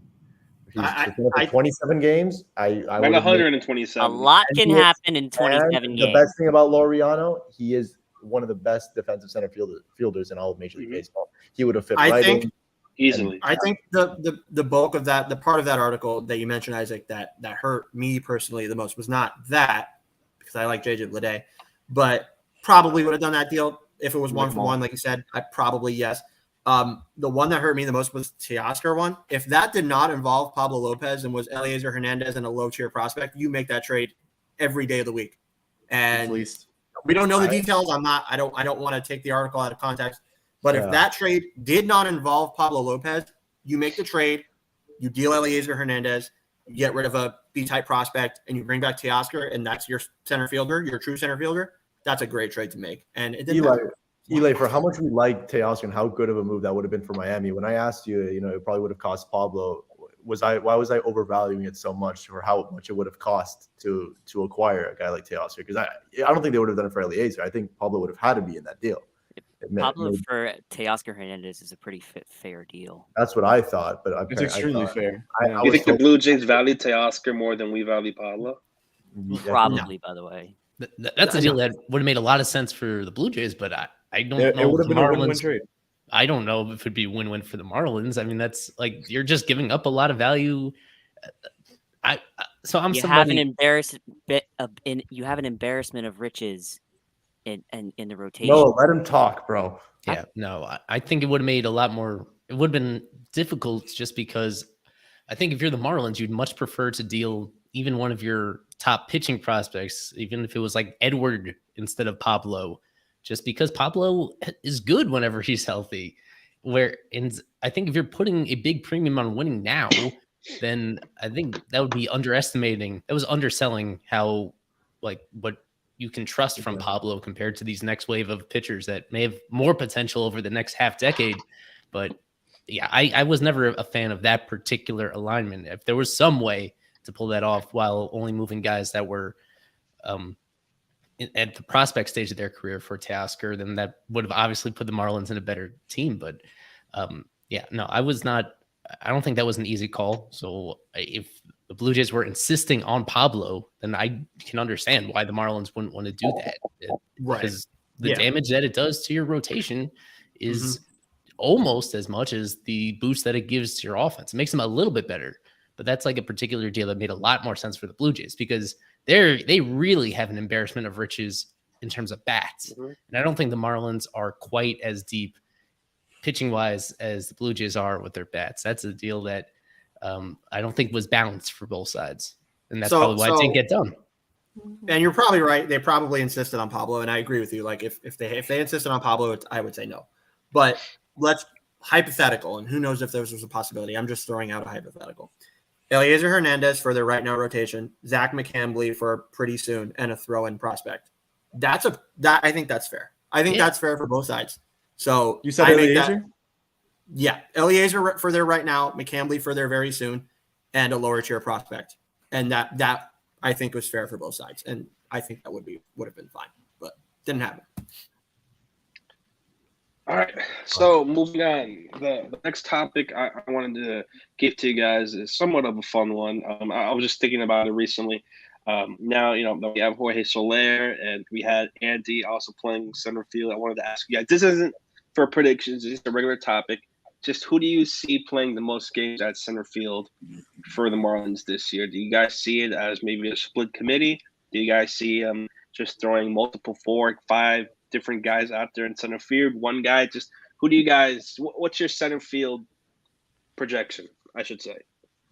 If he's suspended for 27 games, I like would 127. A lot can happen in 27 and games. The best thing about Laureano, he is one of the best defensive center fielders in all of Major League Baseball. He would have fit in. Easily. I think the bulk of that, the part of that article that you mentioned, Isaac, that hurt me personally the most was not that, because I like JJ Bleday, but probably would have done that deal if it was 1-for-1, like you said. I probably, yes. The one that hurt me the most was Teoscar one. If that did not involve Pablo Lopez and was Eliezer Hernandez and a low tier prospect, you make that trade every day of the week. And we don't know the details. I don't want to take the article out of context. But if that trade did not involve Pablo Lopez, you make the trade, you deal Eliezer Hernandez, you get rid of a B-type prospect, and you bring back Teoscar, and that's your center fielder, your true center fielder. That's a great trade to make. And it didn't Eli, for how much we like Teoscar and how good of a move that would have been for Miami, when I asked you, it probably would have cost Pablo. Why was I overvaluing it so much for how much it would have cost to acquire a guy like Teoscar? Because I don't think they would have done it for Eliezer. I think Pablo would have had to be in that deal. Pablo for Teoscar Hernandez is a pretty fair deal. That's what I thought, but it's extremely fair. You think the Blue Jays value Teoscar more than we value Pablo? Probably, by the way. That's a deal that would have made a lot of sense for the Blue Jays, but I don't know. It would have been a win-win trade. I don't know if it'd be win-win for the Marlins. I mean, that's like you're just giving up a lot of value. You have an embarrassment of riches in the rotation. No, let him talk, bro. Yeah, no, I think it would have made a lot more. It would have been difficult just because I think if you're the Marlins, you'd much prefer to deal even one of your top pitching prospects, even if it was like Edward instead of Pablo, just because Pablo is good whenever he's healthy. I think if you're putting a big premium on winning now, then I think that would be underestimating. That was underselling how what you can trust from Pablo compared to these next wave of pitchers that may have more potential over the next half decade. But yeah, I was never a fan of that particular alignment. If there was some way to pull that off while only moving guys that were at the prospect stage of their career for Teoscar, then that would have obviously put the Marlins in a better team. But I don't think that was an easy call. So if the Blue Jays were insisting on Pablo, then I can understand why the Marlins wouldn't want to do that. Because the damage that it does to your rotation is almost as much as the boost that it gives to your offense. It makes them a little bit better. But that's like a particular deal that made a lot more sense for the Blue Jays because they really have an embarrassment of riches in terms of bats. And I don't think the Marlins are quite as deep pitching wise as the Blue Jays are with their bats. That's a deal that I don't think was balanced for both sides. And that's probably why it didn't get done. And you're probably right. They probably insisted on Pablo. And I agree with you. Like if they insisted on Pablo, I would say no. But let's hypothetical. And who knows if there was a possibility. I'm just throwing out a hypothetical. Eliezer Hernandez for their right now rotation, Zach McCambly for pretty soon, and a throw-in prospect. I think that's fair. I think that's fair for both sides. So you said Eliezer? Eliezer for their right now, McCambly for their very soon, and a lower tier prospect. And that I think was fair for both sides. And I think that would have been fine, but didn't happen. All right, so moving on. The next topic I wanted to give to you guys is somewhat of a fun one. I was just thinking about it recently. Now, we have Jorge Soler, and we had Andy also playing center field. I wanted to ask you guys, this isn't for predictions, it's just a regular topic. Just who do you see playing the most games at center field for the Marlins this year? Do you guys see it as maybe a split committee? Do you guys see just throwing multiple 4, 5 different guys out there in center field? One guy, just who do you guys? What's your center field projection? I should say.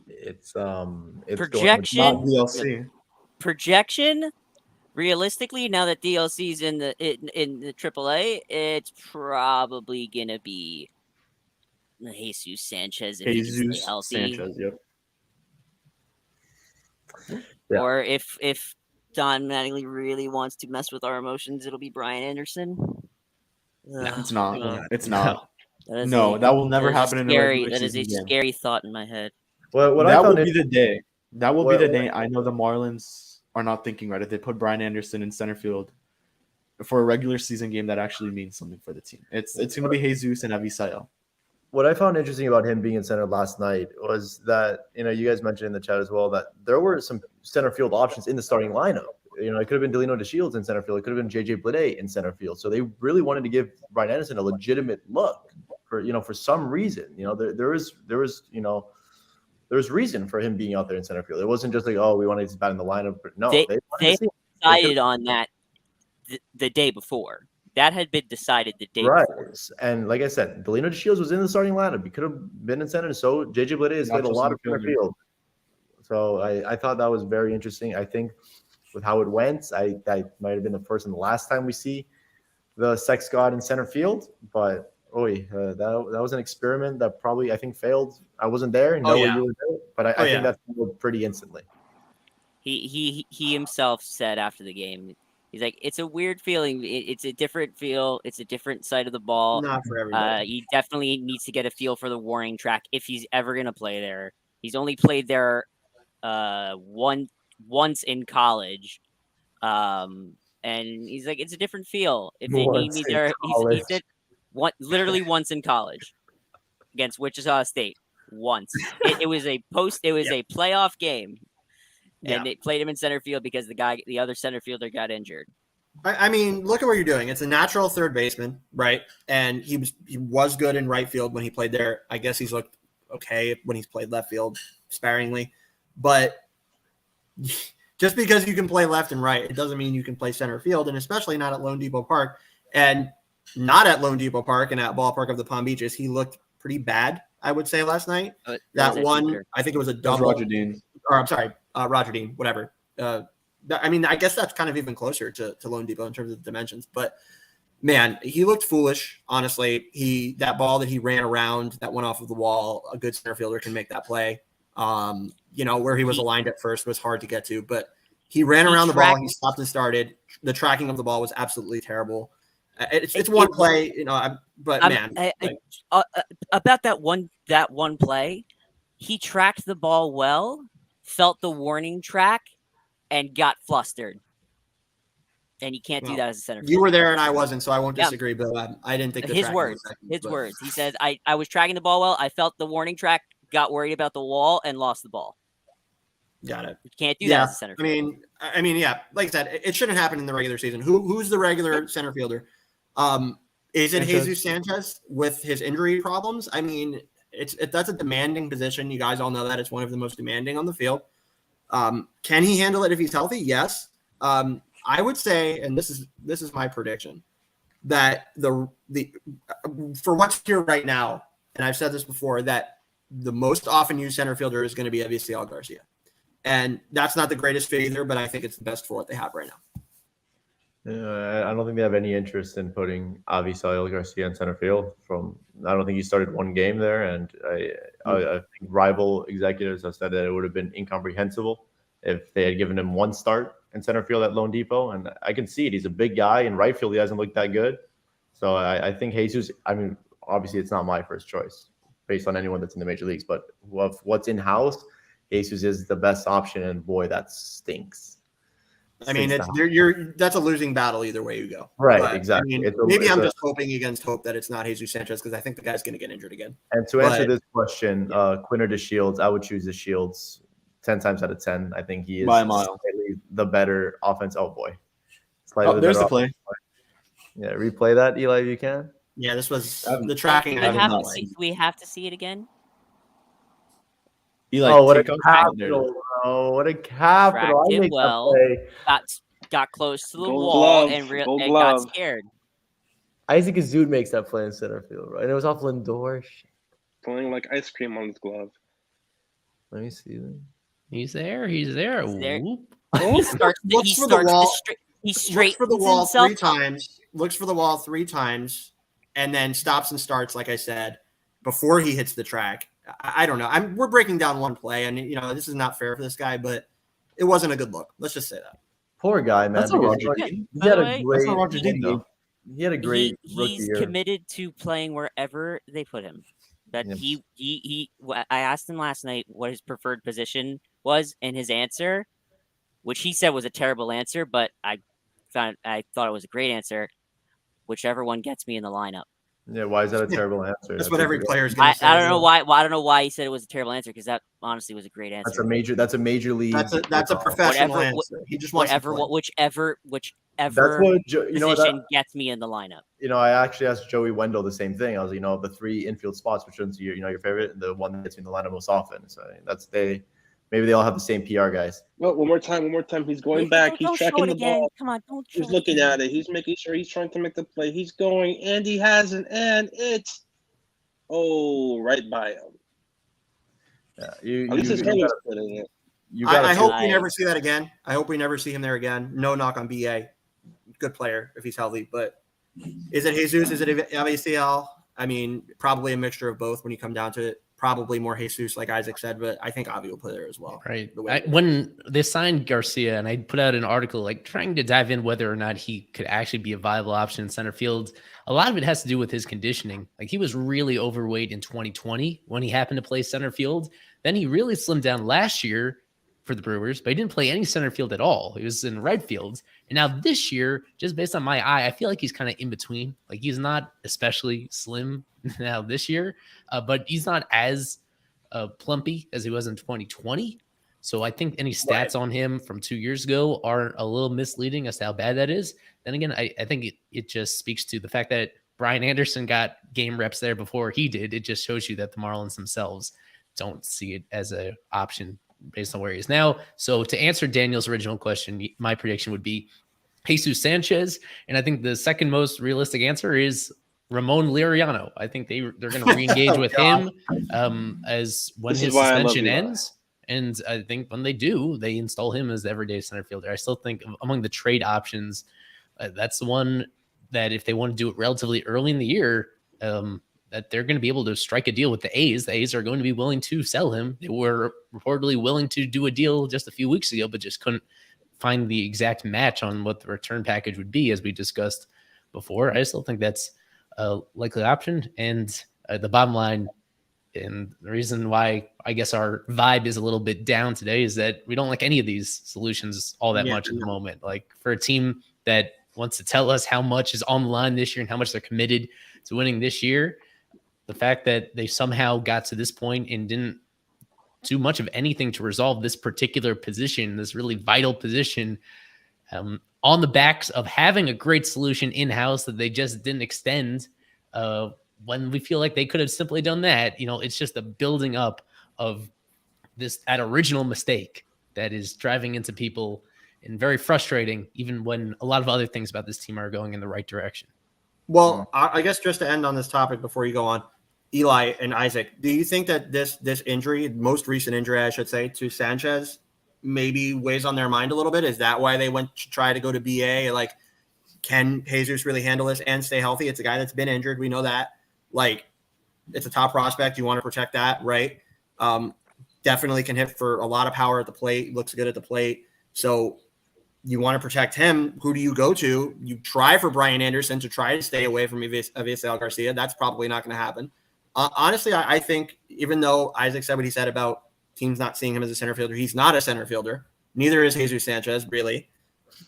It's projection. Not DLC. Projection. Realistically, now that DLC's in the AAA, it's probably gonna be Jesus Sanchez if he's healthy. Sanchez, yep. Yeah. Or if Don Mattingly really wants to mess with our emotions, it'll be Brian Anderson. It's not. It's not. That will never happen in a regular That is a season game. scary thought in my head. That will be the day. That will be the day. I know the Marlins are not thinking right. If they put Brian Anderson in center field for a regular season game, that actually means something for the team. It's going to be Jesus and Avisail. What I found interesting about him being in center last night was that, you guys mentioned in the chat as well that there were some center field options in the starting lineup. It could have been Delino DeShields in center field. It could have been JJ Bleday in center field. So they really wanted to give Brian Anderson a legitimate look for some reason. There's reason for him being out there in center field. It wasn't just like, oh, we wanted his bat in the lineup. No, they decided on that the day before. That had been decided the day before. And like I said, Delino DeShields was in the starting lineup. He could have been in center. So JJ Bleday has played a lot of center field. So I thought that was very interesting. I think with how it went, that might have been the first and the last time we see the sex god in center field. But that was an experiment that probably I think failed. I wasn't there. You were there, but I think that failed pretty instantly. He himself said after the game, he's like, it's a weird feeling. It's a different feel. It's a different side of the ball. Not for everybody. He definitely needs to get a feel for the warning track if he's ever going to play there. He's only played there once in college. And he's like, it's a different feel. If they need me there, he said literally once in college against Wichita State. Once. It was a playoff game. And they played him in center field because the other center fielder got injured. I mean, look at what you're doing. It's a natural third baseman, right? And he was good in right field when he played there. I guess he's looked okay when he's played left field sparingly. But just because you can play left and right, it doesn't mean you can play center field, and especially not at Lone Depot Park. And not at Lone Depot Park and at Ballpark of the Palm Beaches. He looked pretty bad, I would say, last night. That one, I think it was a double. Roger Dean. Or I'm sorry, Roger Dean, whatever. I mean, I guess that's kind of even closer to Lone Depot in terms of the dimensions. But, man, he looked foolish, honestly. That ball that he ran around, that went off of the wall, a good center fielder can make that play. Where he was aligned at first was hard to get to. But he ran around the ball. He stopped and started. The tracking of the ball was absolutely terrible. It's one play, about that one play, he tracked the ball well, felt the warning track, and got flustered. And you can't do that as a center fielder. You were there and I wasn't, so I won't disagree. But I didn't think his words. He said, "I was tracking the ball well. I felt the warning track, got worried about the wall, and lost the ball." Got it. You can't do that as a center fielder. I mean, yeah. Like I said, it shouldn't happen in the regular season. Who's the regular center fielder? Is it Jesus Sanchez with his injury problems? I mean, that's a demanding position. You guys all know that it's one of the most demanding on the field. Can he handle it if he's healthy? Yes. I would say, and this is my prediction, that for what's here right now, and I've said this before, that the most often used center fielder is going to be Avisail Garcia. And that's not the greatest fit either, but I think it's the best for what they have right now. I don't think they have any interest in putting Avisail Garcia in center field. I don't think he started one game there, and I think rival executives have said that it would have been incomprehensible if they had given him one start in center field at Lone Depot. And I can see it. He's a big guy. In right field, he hasn't looked that good. So I think Jesus, obviously it's not my first choice based on anyone that's in the major leagues, but what's in-house, Jesus is the best option, and boy, that stinks. I mean, that's a losing battle either way you go. Right, but, exactly. Maybe I'm just hoping against hope that it's not Jesus Sanchez, because I think the guy's going to get injured again. And to answer this question, Quinn or DeShields, I would choose DeShields 10 times out of 10. I think he is by a mile the better offense. Oh, boy. There's the play. Yeah, replay that, Eli, if you can. Yeah, this was the tracking. We have to see it again. Eli, what a capital! Oh, what a capital! Tracked it well. Got close to the wall and got scared. Isaac Azud makes that play in center field, right? And it was off Lindor. Playing like ice cream on his glove. Let me see them. He's there. He's there. Whoop. He straightens for the wall himself. 3 times. Looks for the wall 3 times, and then stops and starts, like I said, before he hits the track. I don't know. We're breaking down one play, and this is not fair for this guy, but it wasn't a good look. Let's just say that. Poor guy, man. That's not Roger Dean. He had a great. That's not Roger Dean, though. He had a great rookie year. He's committed to playing wherever they put him. That I asked him last night what his preferred position was, and his answer which he said was a terrible answer, but I thought it was a great answer. Whichever one gets me in the lineup. Yeah, why is that a terrible answer? That's what every player is going to say. I don't know why. Well, I don't know why he said it was a terrible answer, because that honestly was a great answer. That's a major league. That's a professional answer. He just wants whichever position gets me in the lineup. I actually asked Joey Wendell the same thing. I was, of the 3 infield spots, which one's your favorite, and the one that gets me in the lineup most often. So maybe they all have the same PR guys. Well, one more time. He's going back. He's tracking the ball. Come on, don't. He's looking at it. He's making sure he's trying to make the play. He's going, and he hasn't, and it's right by him. Yeah, at least his hand was putting it. I hope we never see that again. I hope we never see him there again. No knock on BA. Good player if he's healthy, but is it Jesus? Is it ABCL? I mean, probably a mixture of both when you come down to it. Probably more Jesus, like Isaac said, but I think Avi will play there as well. Right. When they signed Garcia, and I put out an article trying to dive in whether or not he could actually be a viable option in center field, a lot of it has to do with his conditioning. He was really overweight in 2020 when he happened to play center field. Then he really slimmed down last year for the Brewers, but he didn't play any center field at all. He was in right field. And now this year, just based on my eye, I feel like he's kind of in between. He's not especially slim now this year, but he's not as plumpy as he was in 2020. So I think any stats on him from 2 years ago are a little misleading as to how bad that is. Then again, I think it just speaks to the fact that Brian Anderson got game reps there before he did. It just shows you that the Marlins themselves don't see it as an option based on where he is now. So to answer Daniel's original question, my prediction would be Jesus Sanchez. And I think the second most realistic answer is Ramon Liriano. I think they're going to re-engage with him as when his suspension ends. And I think when they do, they install him as the everyday center fielder. I still think among the trade options, that's the one that if they want to do it relatively early in the year, that they're going to be able to strike a deal with the A's. The A's are going to be willing to sell him. They were reportedly willing to do a deal just a few weeks ago, but just couldn't find the exact match on what the return package would be, as we discussed before. I still think that's a likely option. And the bottom line, and the reason why I guess our vibe is a little bit down today, is that we don't like any of these solutions all that much at the moment. For a team that wants to tell us how much is on the line this year and how much they're committed to winning this year, the fact that they somehow got to this point and didn't do much of anything to resolve this particular position, this really vital position, on the backs of having a great solution in-house that they just didn't extend, when we feel like they could have simply done that. It's just a building up of that original mistake that is driving into people and very frustrating, even when a lot of other things about this team are going in the right direction. Well, I guess just to end on this topic before you go on, Eli and Isaac, do you think that this injury, most recent injury, I should say, to Sanchez, maybe weighs on their mind a little bit? Is that why they went to try to go to BA? Can Jesus really handle this and stay healthy? It's a guy that's been injured. We know that. It's a top prospect. You want to protect that, right? Definitely can hit for a lot of power at the plate. Looks good at the plate. So you want to protect him. Who do you go to? You try for Brian Anderson to try to stay away from Avisail Garcia. That's probably not going to happen. Honestly, I think even though Isaac said what he said about teams not seeing him as a center fielder, he's not a center fielder. Neither is Jesus Sanchez, really.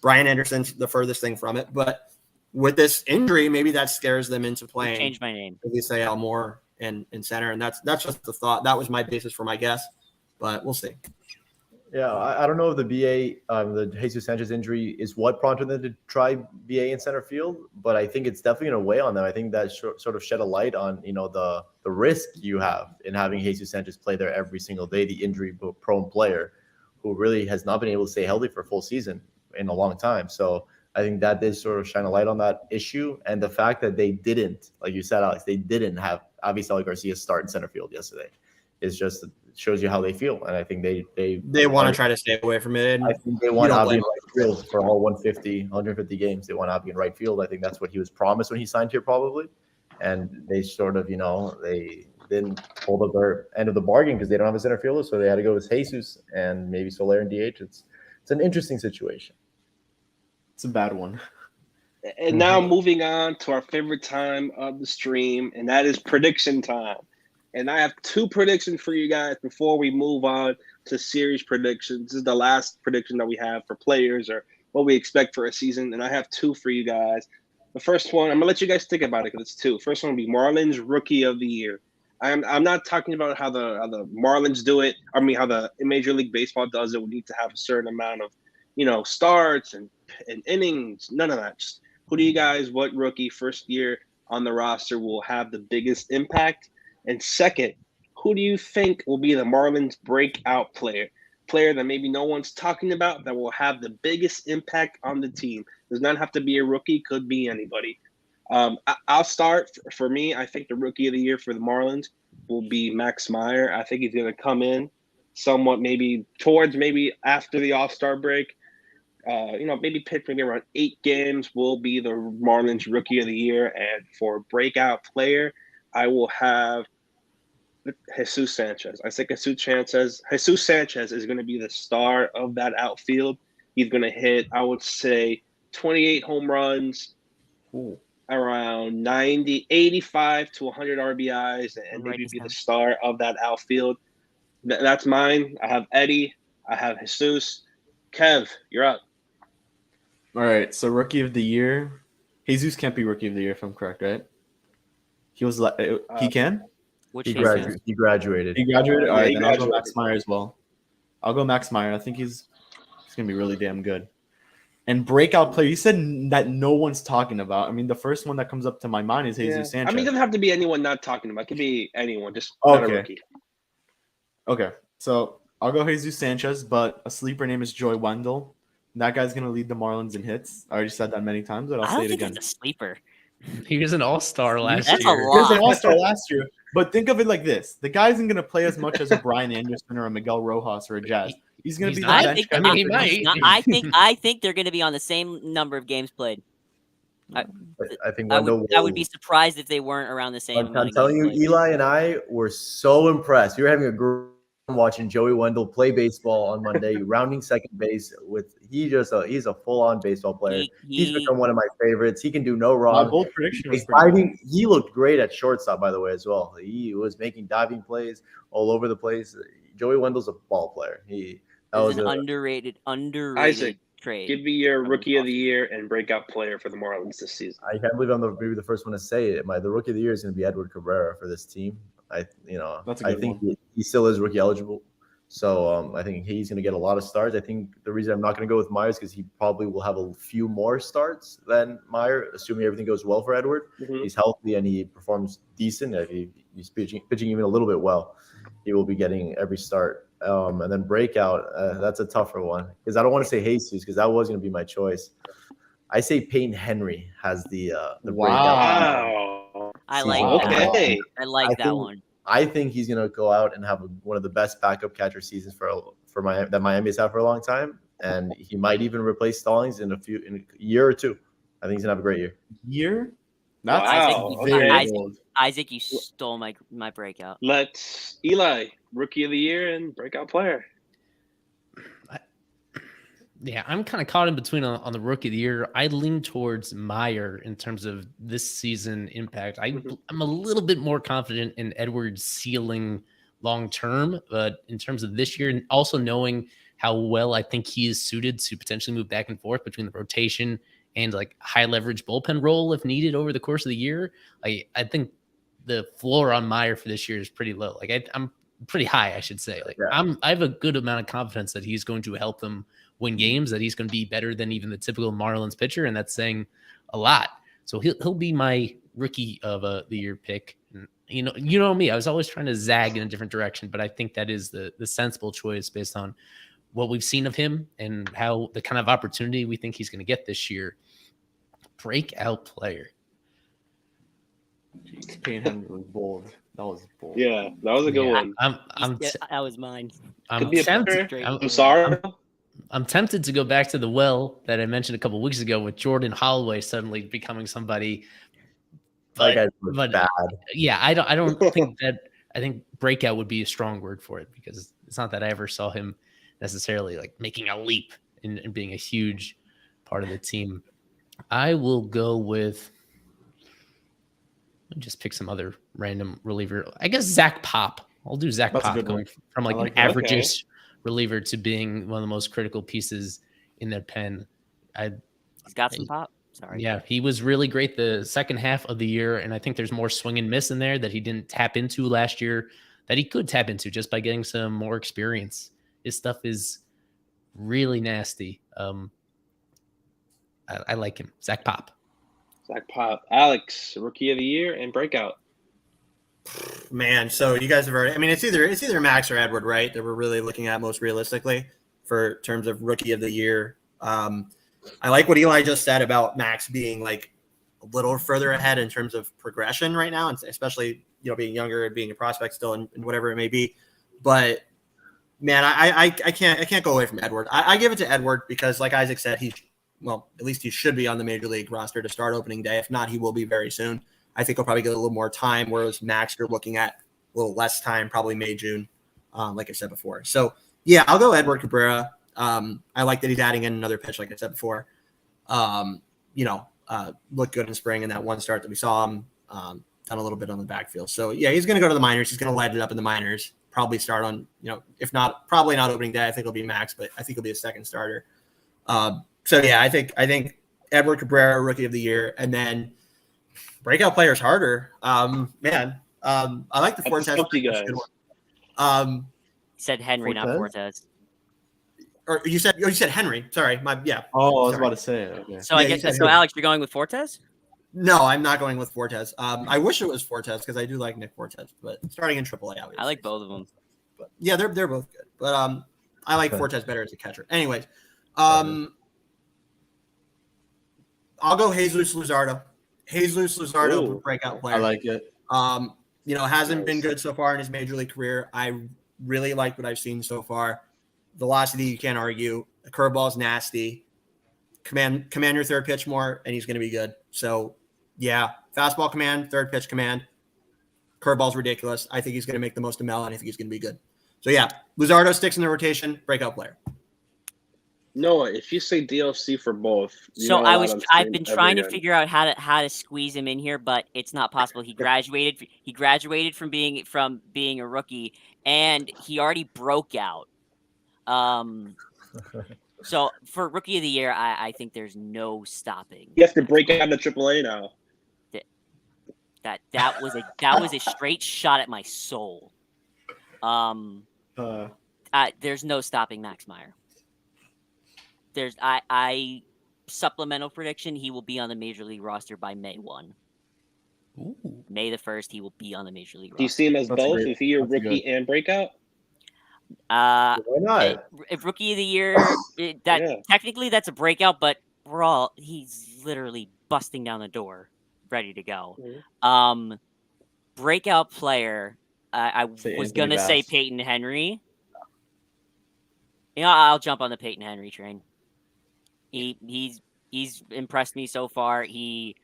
Brian Anderson's the furthest thing from it. But with this injury, maybe that scares them into playing. Change my name. Avisail more in center, and that's just the thought. That was my basis for my guess, but we'll see. Yeah, I don't know if the the Jesus Sanchez injury is what prompted them to try BA in center field, but I think it's definitely going to weigh on them. I think that sort of shed a light on, the risk you have in having Jesus Sanchez play there every single day, the injury-prone player who really has not been able to stay healthy for a full season in a long time. So I think that did sort of shine a light on that issue. And the fact that they didn't, like you said, Alex, they didn't have Avisail Garcia start in center field yesterday is just shows you how they feel. And I think they want to try to stay away from it. I think they want Avi in right field for all 150 games. They want Avi in right field. I think that's what he was promised when he signed here, probably. And they sort of, they didn't hold up their end of the bargain because they don't have a center fielder, so they had to go with Jesus and maybe Soler and DH. It's an interesting situation. It's a bad one. And now moving on to our favorite time of the stream, and that is prediction time. And I have 2 predictions for you guys before we move on to series predictions. This is the last prediction that we have for players or what we expect for a season. And I have 2 for you guys. The first one, I'm going to let you guys think about it because it's 2. First one will be Marlins Rookie of the Year. I'm not talking about how the Marlins do it. I mean, how the Major League Baseball does it. We need to have a certain amount of, starts and innings. None of that. Just who do you guys, what rookie first year on the roster will have the biggest impact? And second, who do you think will be the Marlins breakout player that maybe no one's talking about that will have the biggest impact on the team? Does not have to be a rookie, could be anybody. I'll start. For me, I think the Rookie of the Year for the Marlins will be Max Meyer. I think he's going to come in somewhat maybe after the All-Star break. Maybe pitch maybe around 8 games will be the Marlins Rookie of the Year. And for breakout player, I will have Jesus Sanchez. I think Jesus Sanchez is going to be the star of that outfield. He's going to hit, I would say, 28 home runs, around 85 to 100 RBIs, and maybe be the star of that outfield. That's mine. I have Eddie. I have Jesus. Kev, you're up. All right, so Rookie of the Year. Jesus can't be Rookie of the Year if I'm correct, right? He can? He graduated. He graduated. All right, then I'll go Max Meyer as well. I'll go Max Meyer. I think he's going to be really damn good. And breakout player, you said that no one's talking about. I mean, the first one that comes up to my mind is Jesus Sanchez. I mean, it doesn't have to be anyone not talking about. It could be anyone, just not a rookie. Okay, so I'll go Jesus Sanchez, but a sleeper name is Joey Wendell. That guy's going to lead the Marlins in hits. I already said that many times, but I'll say it again. He's a sleeper. He was an all-star last year. He was an all-star last year. But think of it like this. The guy isn't going to play as much as a Brian Anderson or a Miguel Rojas or a Jazz. He's going to be the bench guy. He might. I think they're going to be on the same number of games played. I think Wendell I would be surprised if they weren't around the same. I'm telling you, Eli and I were so impressed. We were having a great watching Joey Wendell play baseball on Monday, rounding second base he's a full-on baseball player. He's become one of my favorites. He can do no wrong. My bold prediction was diving. He looked great at shortstop, by the way, as well. He was making diving plays all over the place. Joey Wendell's a ball player. That was an underrated Isaac, trade. Give me your Rookie of the Year and breakout player for the Marlins this season. I can't believe I'm maybe the first one to say it. The Rookie of the Year is going to be Edward Cabrera for this team. I think he still is rookie eligible. So I think he's going to get a lot of starts. I think the reason I'm not going to go with Meyer is because he probably will have a few more starts than Meyer, assuming everything goes well for Edward. Mm-hmm. He's healthy and he performs decent. If he's pitching even a little bit well, he will be getting every start. And then breakout, that's a tougher one because I don't want to say Jesus because that was going to be my choice. I say Peyton Henry has the breakout. Wow. I like that. Okay. I like that one. I think he's going to go out and have one of the best backup catcher seasons for Miami that Miami's had for a long time, and he might even replace Stallings in a year or two. I think he's going to have a great year. Isaac, you stole my breakout. Let's Eli, Rookie of the Year and breakout player. Yeah, I'm kind of caught in between on the Rookie of the Year. I lean towards Meyer in terms of this season impact. I'm a little bit more confident in Edwards' ceiling long term, but in terms of this year, and also knowing how well I think he is suited to potentially move back and forth between the rotation and like high leverage bullpen role if needed over the course of the year. I think the floor on Meyer for this year is pretty low. I'm pretty high, I should say. I have a good amount of confidence that he's going to help them win games, that he's going to be better than even the typical Marlins pitcher, and that's saying a lot. So he'll be my Rookie of the Year pick. And, you know me, I was always trying to zag in a different direction, but I think that is the sensible choice based on what we've seen of him and how the kind of opportunity we think he's going to get this year. Breakout player. Payne Henry was bold. That was bold. Yeah, that was a good one. That was mine. I'm sorry. I'm tempted to go back to the well that I mentioned a couple of weeks ago with Jordan Holloway suddenly becoming somebody. But bad. Yeah, I don't think that. I think breakout would be a strong word for it because it's not that I ever saw him necessarily like making a leap and being a huge part of the team. I will go with. Just pick some other random reliever. I guess Zach Pop. I'll do Zach That's a Pop, good going one. from like, I like an that. average-ish reliever to being one of the most critical pieces in their pen. He's got some pop. Sorry. Yeah, he was really great the second half of the year, and I think there's more swing and miss in there that he didn't tap into last year that he could tap into just by getting some more experience. His stuff is really nasty. I like him. Zach Pop. Zach Pop. Alex, Rookie of the Year and breakout. Man, so you guys have already. I mean, it's either Max or Edward, right? That we're really looking at most realistically for terms of Rookie of the Year. I like what Eli just said about Max being like a little further ahead in terms of progression right now, and especially being younger and being a prospect still and whatever it may be. But man, I can't go away from Edward. I give it to Edward because, like Isaac said, at least he should be on the major league roster to start opening day. If not, he will be very soon. I think he'll probably get a little more time, whereas Max, you're looking at a little less time, probably May, June, like I said before. So yeah, I'll go Edward Cabrera. I like that he's adding in another pitch, like I said before. Looked good in spring in that one start that we saw him. Done a little bit on the backfield. So yeah, he's going to go to the minors. He's going to light it up in the minors. Probably start on, if not, probably not opening day. I think it'll be Max, but I think he'll be a second starter. So yeah, I think Edward Cabrera, Rookie of the Year, and then breakout players harder. I like the Fortes. Said Henry, not Fortes. Or you said Henry. Sorry, yeah. Oh, I was about to say it. Okay. So I guess so. Alex, you're going with Fortes? No, I'm not going with Fortes. I wish it was Fortes because I do like Nick Fortes, but starting in AAA, obviously. I like both of them. But yeah, they're both good. But I like Fortes better as a catcher. Anyways, I'll go Jesus Luzardo. Jesus Luzardo, breakout player. I like it. Hasn't been good so far in his major league career. I really like what I've seen so far. Velocity, you can't argue. The curveball's nasty. Command your third pitch more, and he's going to be good. So, yeah, fastball command, third pitch command. Curveball's ridiculous. I think he's going to make the most of Mel, and I think he's going to be good. So, yeah, Luzardo sticks in the rotation, breakout player. Noah, if you say DLC for both, I've been trying to figure out how to squeeze him in here, but it's not possible. He graduated from being a rookie, and he already broke out. So for Rookie of the Year, I think there's no stopping. You have to break out of AAA now. That was a straight shot at my soul. There's no stopping Max Meyer. I supplemental prediction, he will be on the major league roster by May 1. Ooh. May the 1st, he will be on the major league roster. Do you see him as both? Is he your rookie and breakout? Why not? If Rookie of the Year, technically that's a breakout, but he's literally busting down the door, ready to go. Mm-hmm. Breakout player, I was going to say Peyton Henry. I'll jump on the Peyton Henry train. He's impressed me so far. He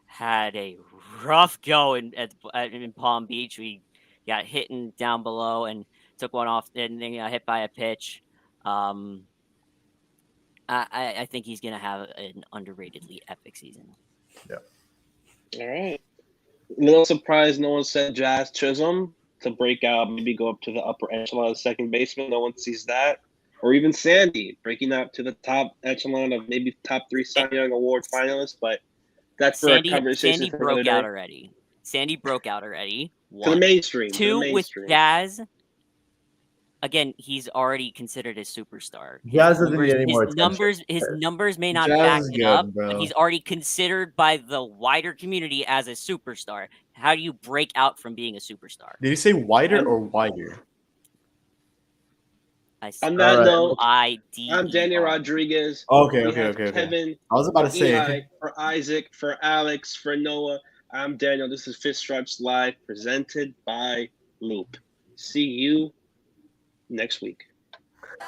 had a rough go in Palm Beach. We got hit down below and took one off and then hit by a pitch. I think he's going to have an underratedly epic season. Yeah. All right. A little surprised no one said Jazz Chisholm to break out, maybe go up to the upper echelon of second baseman. No one sees that. Or even Sandy breaking up to the top echelon of maybe top 3 Cy Young Award finalists, but that's for a conversation. Sandy broke out already. One. To the mainstream. 2 with Jazz. Again, he's already considered a superstar. Jazz doesn't need any more His numbers may not back it up, but he's already considered by the wider community as a superstar. How do you break out from being a superstar? Did you say wider or wider? On that note, I'm Daniel Rodriguez. Okay. Kevin, I was about to say Eli, for Isaac, for Alex, for Noah. I'm Daniel. This is Fifth Stripes Live, presented by Loop. See you next week.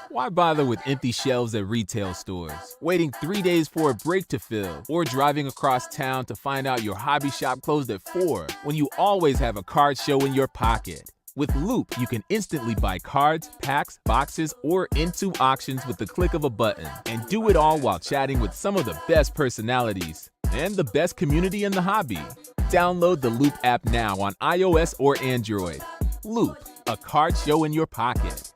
Why bother with empty shelves at retail stores, waiting 3 days for a break to fill, or driving across town to find out your hobby shop closed at 4 when you always have a card show in your pocket? With Loop, you can instantly buy cards, packs, boxes, or into auctions with the click of a button, and do it all while chatting with some of the best personalities and the best community in the hobby. Download the Loop app now on iOS or Android. Loop, a card show in your pocket.